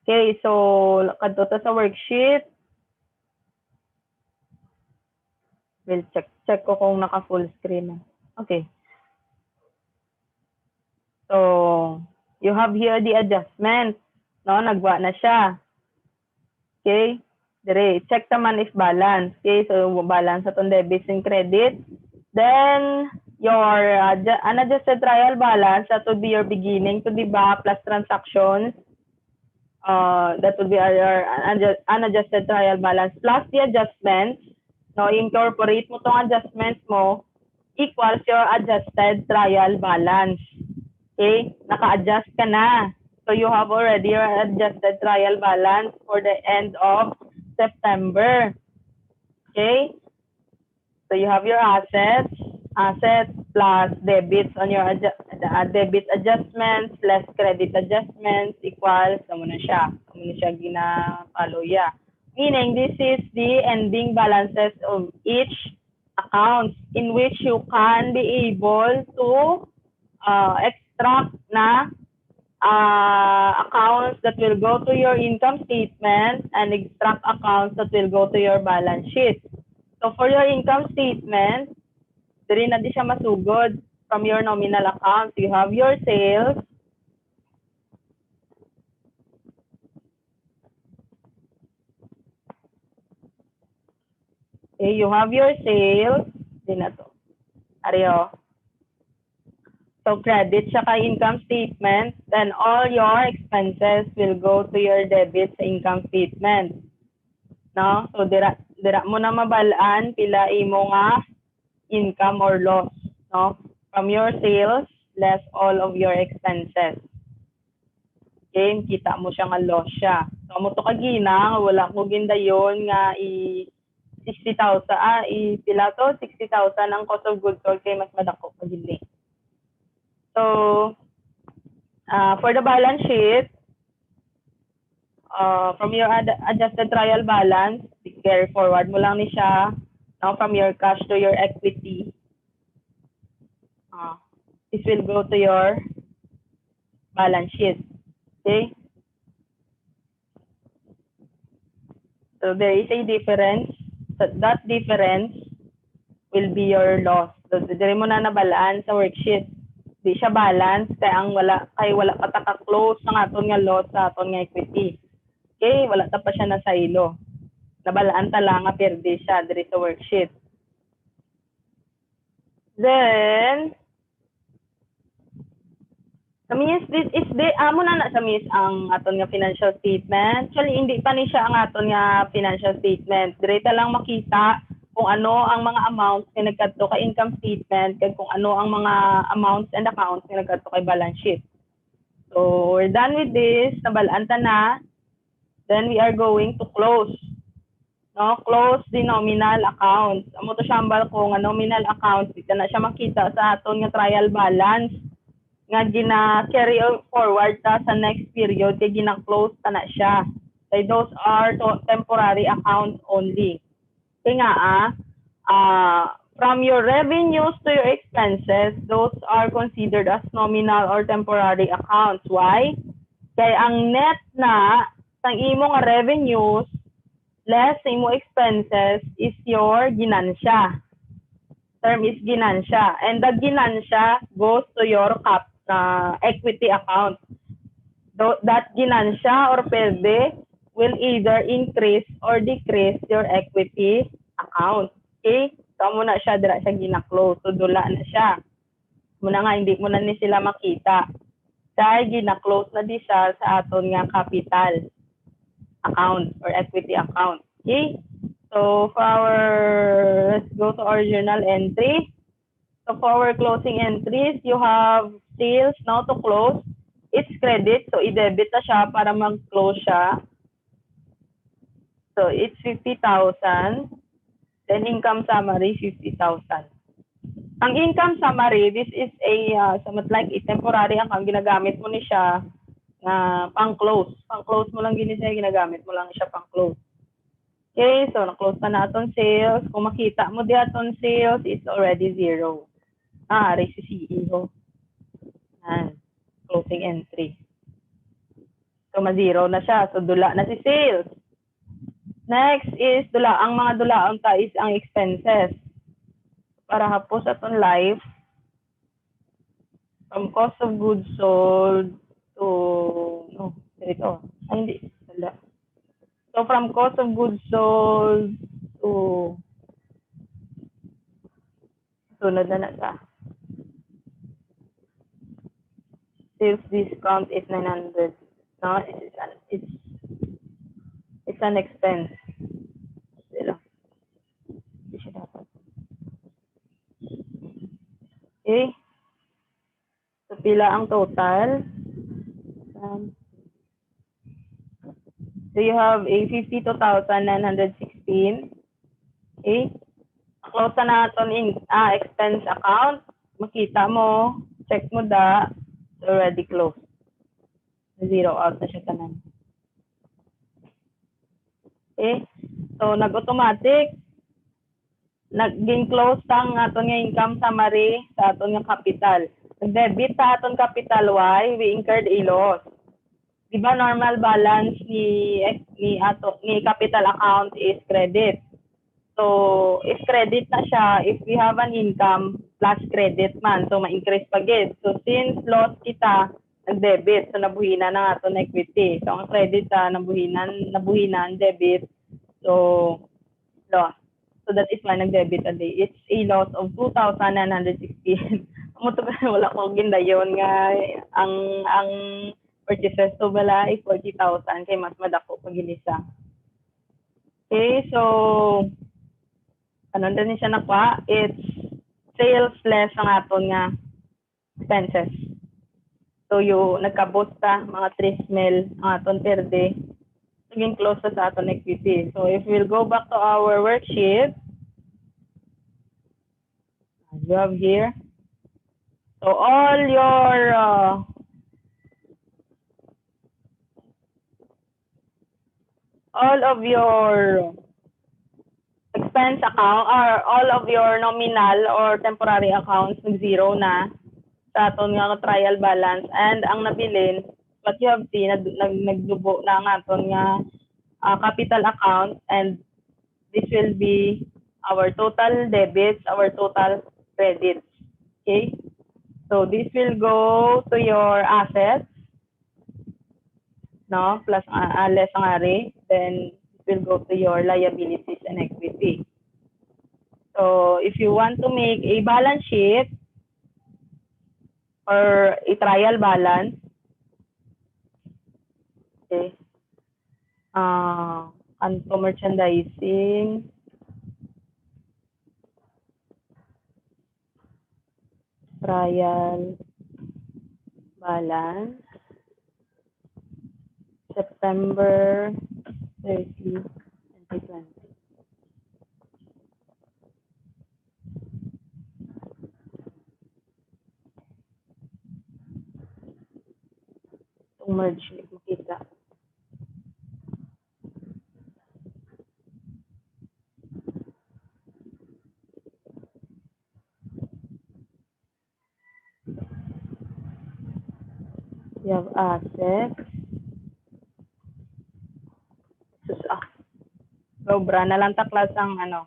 Okay, so kadto ta sa worksheet. We'll check ko kung naka full screen na. Okay. So you have here the adjustment. No, nagwa na siya. Okay? Dire, check naman if balance. Okay, so balance atong debits and credit. Then your unadjusted trial balance, that would be your beginning to the back plus transactions. That would be your unadjusted trial balance plus the adjustments. No, incorporate mo tong adjustments mo equals your adjusted trial balance. Okay? Naka-adjust ka na. So you have already your adjusted trial balance for the end of September. Okay? So you have your assets plus debits on your debit adjustments less credit adjustments equals amo na siya ginapalo ya. Meaning this is the ending balances of each account in which you can be able to extract na accounts that will go to your income statement and extract accounts that will go to your balance sheet. So for your income statement, diri na di siya masugod from your nominal accounts. You have your sales, okay, you have your sales, di na to. Ariyo. So credit siya kay income statement, then all your expenses will go to your debit sa income statement. No? So dira mo na mabalaan pila imo nga income or loss, no? From your sales less all of your expenses. Okay, kita mo siya nga loss siya. So mo to kagina wala ko gindayon nga 60,000 pila to 60,000 ang cost of goods sold kay mas madako pa gid. So for the balance sheet, from your adjusted trial balance, carry forward mo lang ni siya now from your cash to your equity. This will go to your balance sheet. Okay? So there is a difference. So that difference will be your loss. So dire mo na nabalaan sa worksheet. Di siya balance kaya wala pa ta ka-close ng aton nga loss sa aton nga equity. Okay, wala ta pa siya na saylo. Nabalaan ta lang nga perde siya diri sa worksheet. Then Samis, this is amo na samis ang aton nga financial statement. Actually, hindi pa ni siya ang aton nga financial statement. Dire ta lang makita kung ano ang mga amounts nga nagkadto kay income statement kag kung ano ang mga amounts and accounts nga nagkadto kay balance sheet. So, we're done with this. Nabalaan ta na. Then we are going to close. No, close the nominal accounts. Amo to siyambal ko nga nominal accounts, di na siya makita sa aton nga trial balance nga gina-carry forward ta sa next period kay gina-close ta na siya. Kay those are temporary accounts only. Kaya nga, from your revenues to your expenses, those are considered as nominal or temporary accounts. Why? Kaya ang net na sang imong revenues less sa imong expenses is your ginansya. Term is ginansya. And the ginansya goes to your equity account. That ginansya or perde will either increase or decrease your equity account. Okay? So, muna siya, dira siya gina-close. So, dula na siya. Muna nga, hindi mo na ni sila makita. Dahil gina-close na di siya sa aton nga capital account or equity account. Okay? So, let's go to our journal entry. So, for our closing entries, you have sales now to close. It's credit. So, i-debit na siya para mag-close siya. So, it's 50,000. Then, income summary, 50,000. Ang income summary, this is somewhat like a temporary account. Ginagamit mo ni siya pang-close. Pang-close mo lang siya, ginagamit mo lang siya pang-close. Okay, so na-close na natin sales. Kung makita mo di aton sales, it's already zero. Ari si CEO. Closing entry. So, ma-zero na siya. So, dula na si sales. Next is, ang mga dulaon ta is ang expenses. Para hapos aton life, from cost of goods sold to, hindi. Dala. So, from cost of goods sold to, sunod na siya. Sales discount is 900. No, it's an expense. Okay. So, pila ang total? So, you have a 52,916. Okay. Close na natin in expense account. Makita mo, check mo it's already closed. Zero out na siya tanan. Okay. So, nag-automatic. Naging close ang aton nga income summary sa aton nga capital. Nag-debit sa aton capital Y, we incurred a loss. Diba normal balance ni capital account is credit. So, if credit na siya, if we have an income plus credit man, so ma-increase pa gid. So, since loss kita, nag-debit, so nabuhinan na aton equity. So, ang credit nabuhinan, debit. So, loss. So, that is why nag-debit a day. It's a loss of 2,916. Wala ko gindayon nga ang purchases to bala ay 40,000 kay mas madako pag ginisa. Okay, so ano din siya nakuha? It's sales less ang aton nga expenses. So nagka-boost ta mga 3 mil ang aton per day. Naging close sa aton equity. So if we'll go back to our worksheet, you have here. So all of your expense account or all of your nominal or temporary accounts nag-zero na sa aton nga trial balance, and ang nabilin, what you have seen, nagdubo na ang aton nga capital account, and this will be our total debits, our total credits. Okay? So this will go to your assets, no, plus less ang ari. Then it will go to your liabilities and equity. So if you want to make a balance sheet or a trial balance, okay, kanto merchandising, trial balance, September 30, 2020. Itong merge, makita. You have assets. Sobra na lang taklas ang ano.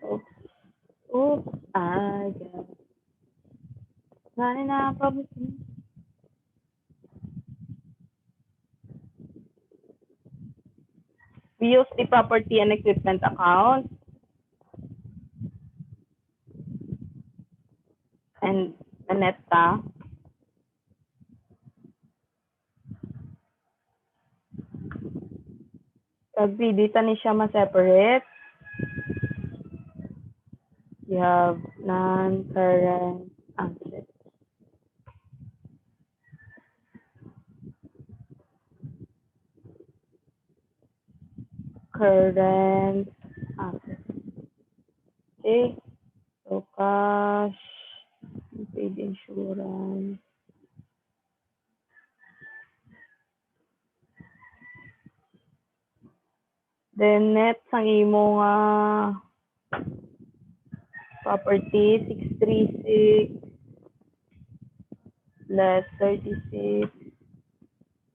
Oops. Oops. I got na problem. We use the property and equipment account. And the netta. Pag dito ni siya ma-separate. You have non-current assets. Current assets. Okay. So cash, paid insurance. Then net sang imo nga property 636 less 36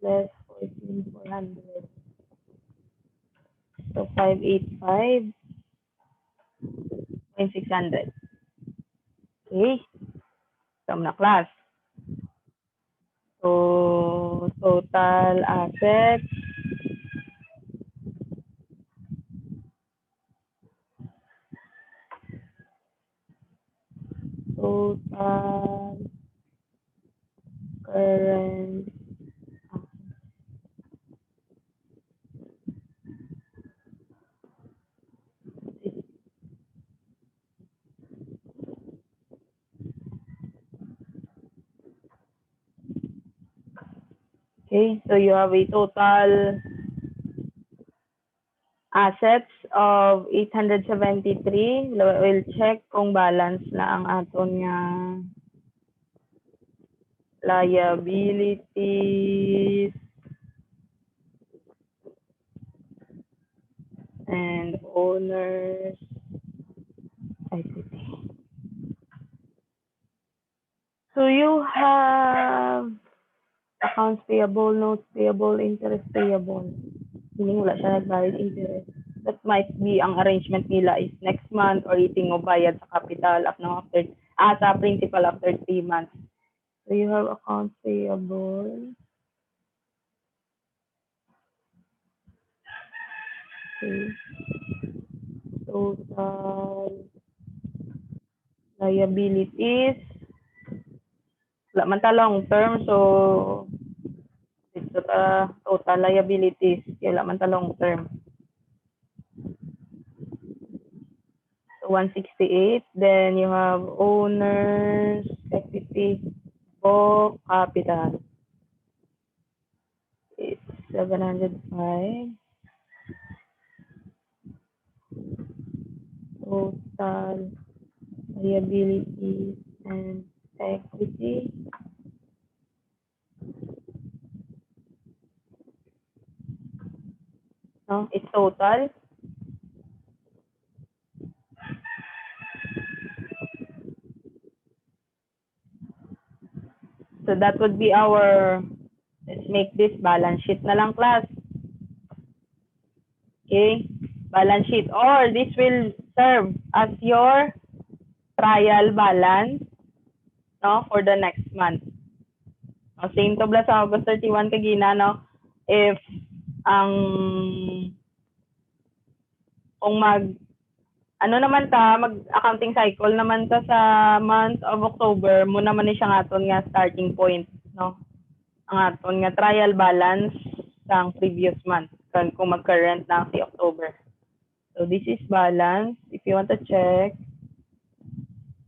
less 14,400. So 585,600. Okay. Sum na class. So total assets total current okay, so you have a total assets of 873. We'll check kung balance na ang aton nga liabilities and owners equity. So you have accounts payable, notes payable, interest payable. Meaning wala siya nagbayad interest. That might be ang arrangement nila is next month or iting mo bayad sa capital after sa principal after 3 months. So you have accounts payable. Okay. Total liabilities. Wala man ta long term, so ito total liabilities. Wala man ta long term. So 168. Then you have owners, equity, book, capital. It's 705. Total liabilities and equity. No, it's total. So that would be our, let's make this balance sheet na lang class. Okay, balance sheet, or this will serve as your trial balance, no, for the next month. No, same to sa August 31 kagina, no, if kung ano naman ta, mag-accounting cycle naman ta sa month of October, mo naman ni siya nga aton nga starting point, no? Ang aton nga trial balance sang previous month kung mag-current na si October. So this is balance. If you want to check,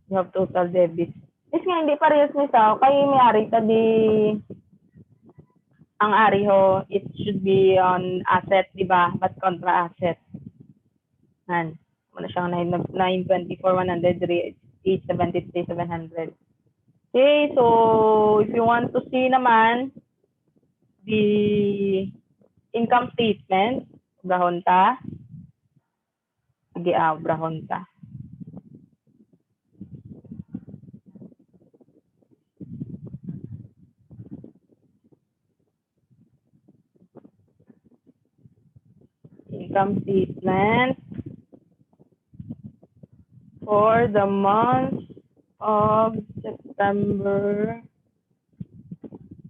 you have total debit. Is nga hindi parehas ni Sao, kay may ari ta di ang ari ho, it should be on asset, di ba? But contra asset. Han. Wala siyang 924,100, 873,700. Okay, so if you want to see naman the income statement, brahon ta. Sige, brahon ta. Income statement for the month of September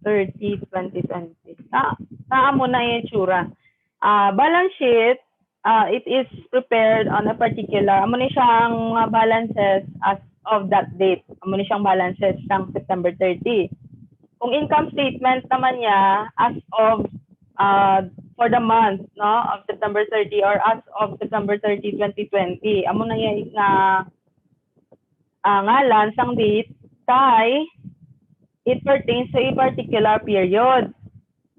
30, 2020. Mo na yung tsura. Balance sheet, it is prepared on a particular, amo ni siyang balances as of that date. Amo ni siyang balances sang September 30. Kung income statement naman niya as of for the month, no, of September 30 or as of September 30, 2020, amo na yan nga ngalan sang date kay it pertains to a particular period.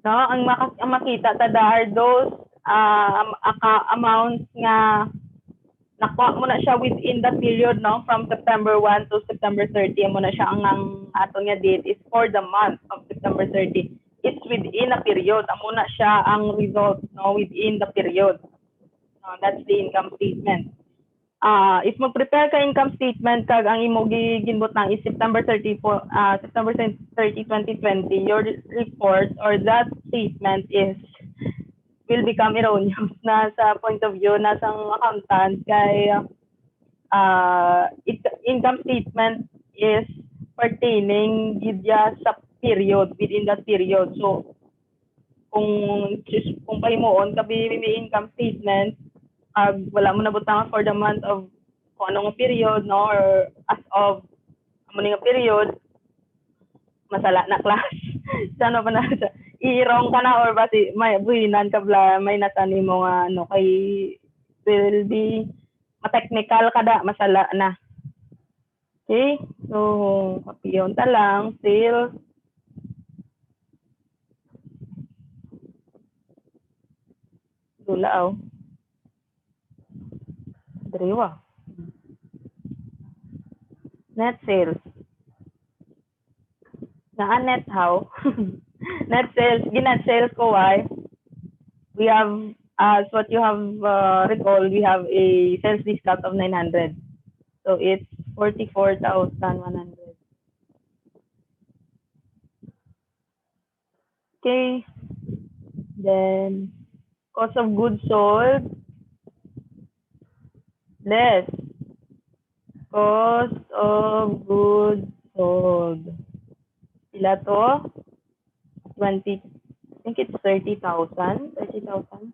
No, ang makita ta are those amounts nga nakuha mo na siya within the period, no, from September 1 to September 30. Mo na siya ang aton nga date is for the month of September 30. It's within a period. Amo na siya ang result, no, within the period. That's the income statement. If mag-prepare ka income statement kag ang imo ginbot na is September 30, 2020, your report or that statement will become erroneous na sa point of view na sang accountant kay income statement is pertaining gidya sa period, within that period. So kung pahimuon kabi may income statement, wala mo nabutang for the month of kung anong period, no, or as of amo nga period, masala na class. Sana pa na i-wrong ka na or basi may buhinan ka bla may natani mo nga ano kay will be ma-technical kada masala na. Okay? So, kapiyon ta lang, sales. Dula Deriwa. Net sales. Net how? Net sales. Net sales ko why? We have, as what you have recalled, we have a sales discount of 900. So it's 44,100. Okay. Then cost of goods sold less cost of goods sold. Sila to 20, I think it's 30,000. 30,000.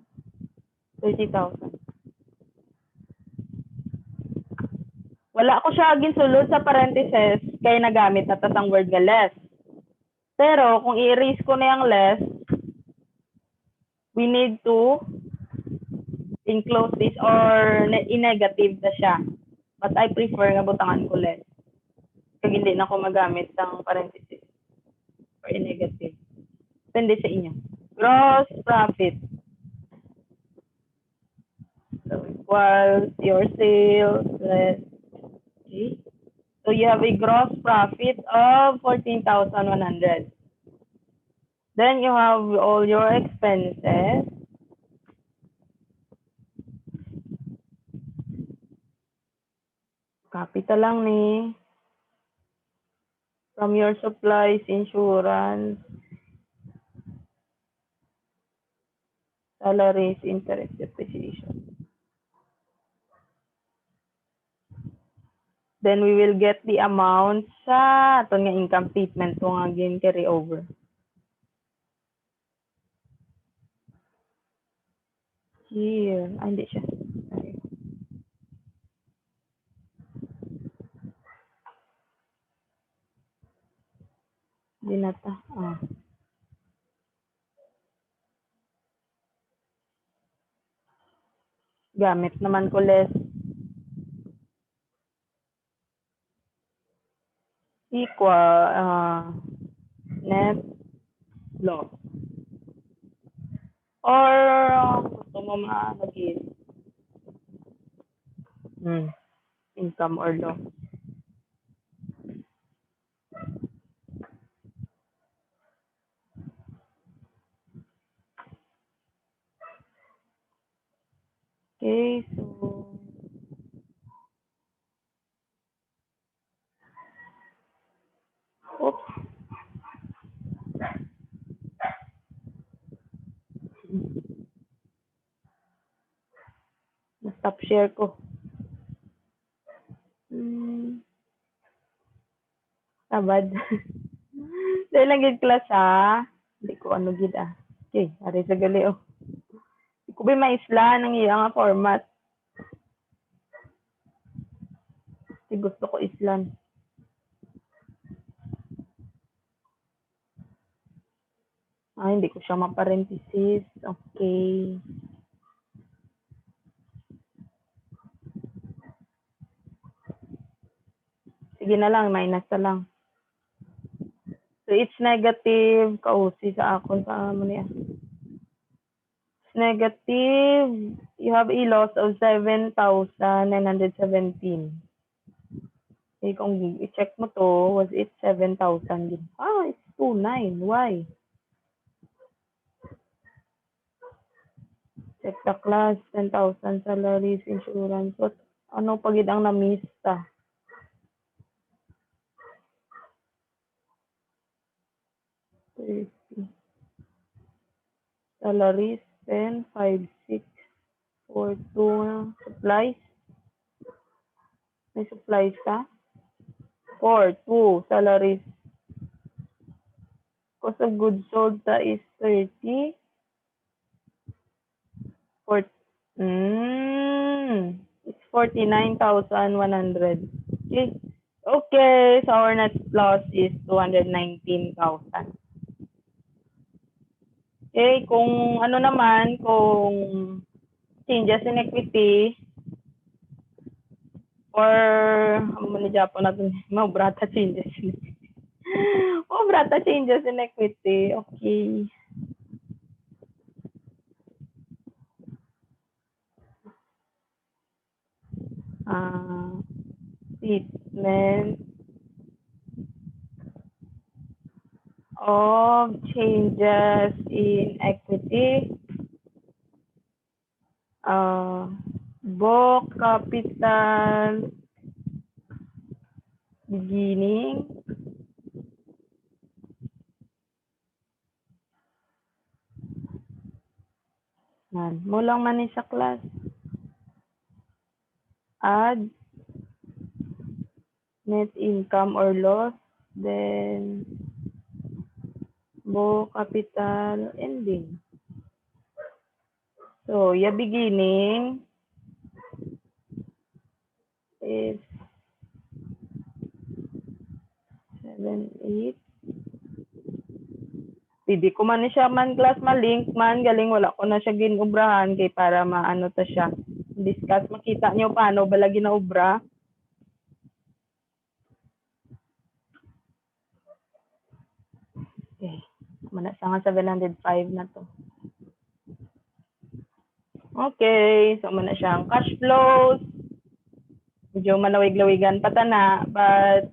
Wala ko siya ginsulod sa parentheses kay nagamit na tatang word nga less. Pero kung i-erase ko na yung less, we need to enclose this or i-negative na siya. But I prefer nga butangan ko less. Kaya hindi na ako magamit ng parentheses or i-negative. Depende sa inyo. Gross profit. So equals your sales less. Okay. So you have a gross profit of 14,100. Then you have all your expenses. Capital lang ni. From your supplies, insurance, salaries, interest, depreciation. Then we will get the amount sa ato nga income statement to nga again carry over. Here, hindi siya. Sorry. Hindi na ta. Gamit naman ko less equal net loss. Or gusto mo mag-is income or loss. Okay, so oops. Na-stop share ko. Tabad. Dahil lang gid class ha. Hindi ko ano gid Okay, ari sa gali oh. Hindi ko ba maisla ng iyang format. Kasi gusto ko islan. Hindi ko siya maparenthesis. Okay. Sige na lang, minus na lang. So, it's negative. Kausi sa ako sa ano niya. It's negative. You have a loss of 7,917. Okay, kung i-check mo to, was it 7,000? It's 29. Why? Check the class, 10,000 salaries, insurance. What, ano pagid ang na-miss ta? Salaries, 10, 5, 6, 4, 2, supplies. May supplies ka? 4, 2, salaries. Cost of goods sold ta is 30. It's 49,100. Okay. Okay, so our net loss is 219,000. Okay, kung ano naman, kung changes in equity, or ano Japan natin, mabrata changes in equity. Mabrata changes in equity. Okay. Statement of changes in equity. Book capital beginning. Mo lang man sa class. Add net income or loss, then book capital ending. So, your beginning is 7, 8. Pwede ko man siya man class malink man, galing wala ko na siya ginubrahan kay para maano ta siya. Discuss, makita nyo paano bala ginaubra. Okay. Mana sa nga 705 na to. Okay, so muna siyang cash flows. Medyo malawig-lawigan pa na, but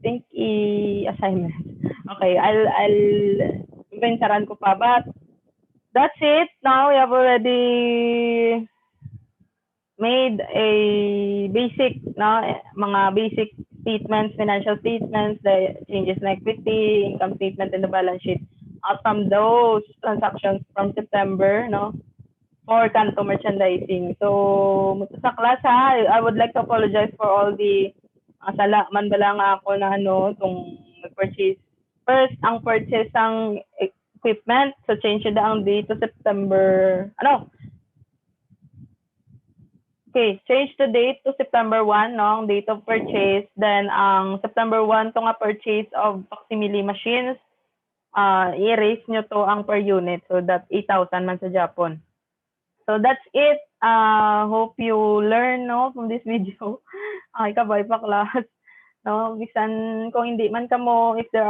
think assignment. Okay, I'll inventaran ko pa, but that's it. Now we have already made a basic, mga basic statements, financial statements, the changes in equity, income statement, and the balance sheet. Out from those transactions from September, for Kanto Merchandising. So, sa class I would like to apologize for all the Asala man bala nga ako na ano, tong mag-purchase. First, ang purchase ang equipment. So, change na ang date to September, okay, change the date to September 1, no, ang date of purchase. Then, ang September 1, to nga purchase of facsimile machines, i-raise nyo to ang per unit. So, that's 8,000 man sa Japan. So, that's it. Hope you learn, no, from this video. Ay, kabay pa, class. No, bisan kung hindi man kamo, if there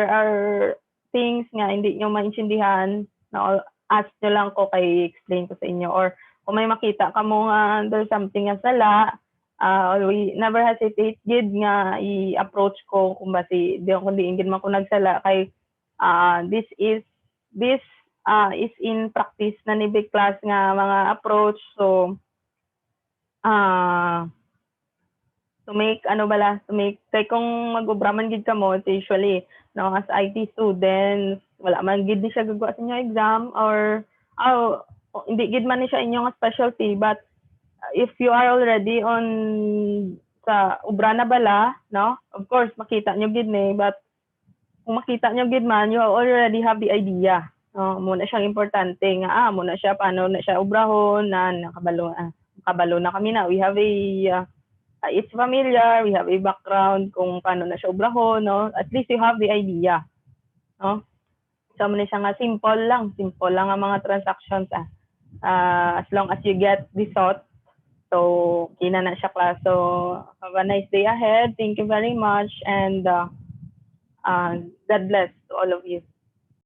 are things nga hindi nyo maintindihan, no, ask nyo lang ko kay explain ko sa inyo. Or kung may makita kamo nga there's something nga sala, we never hesitate gid nga i-approach ko kung basi di ako diin gid man ko nagsala kay this is in practice na ni big class nga mga approach. So to make kay kung mag-ubraman gid kamo, usually no, as IT students wala man gid ni siya gagawa sa inyo exam or hindi gid man ni siya inyong specialty, but if you are already on sa ubra na bala, no, of course makita nyo gid ni, but kung makita nyo gid man, you already have the idea. No, muna siyang importante nga muna siya paano na siya ubrahon na nakabalo na kami na, we have a it's familiar, we have a background kung paano na siya ubrahon, no? At least you have the idea, no? So, muna siya nga simple lang ang mga transactions, as long as you get the thought. So, kina na siya, class. So, have a nice day ahead. Thank you very much, and God bless to all of you.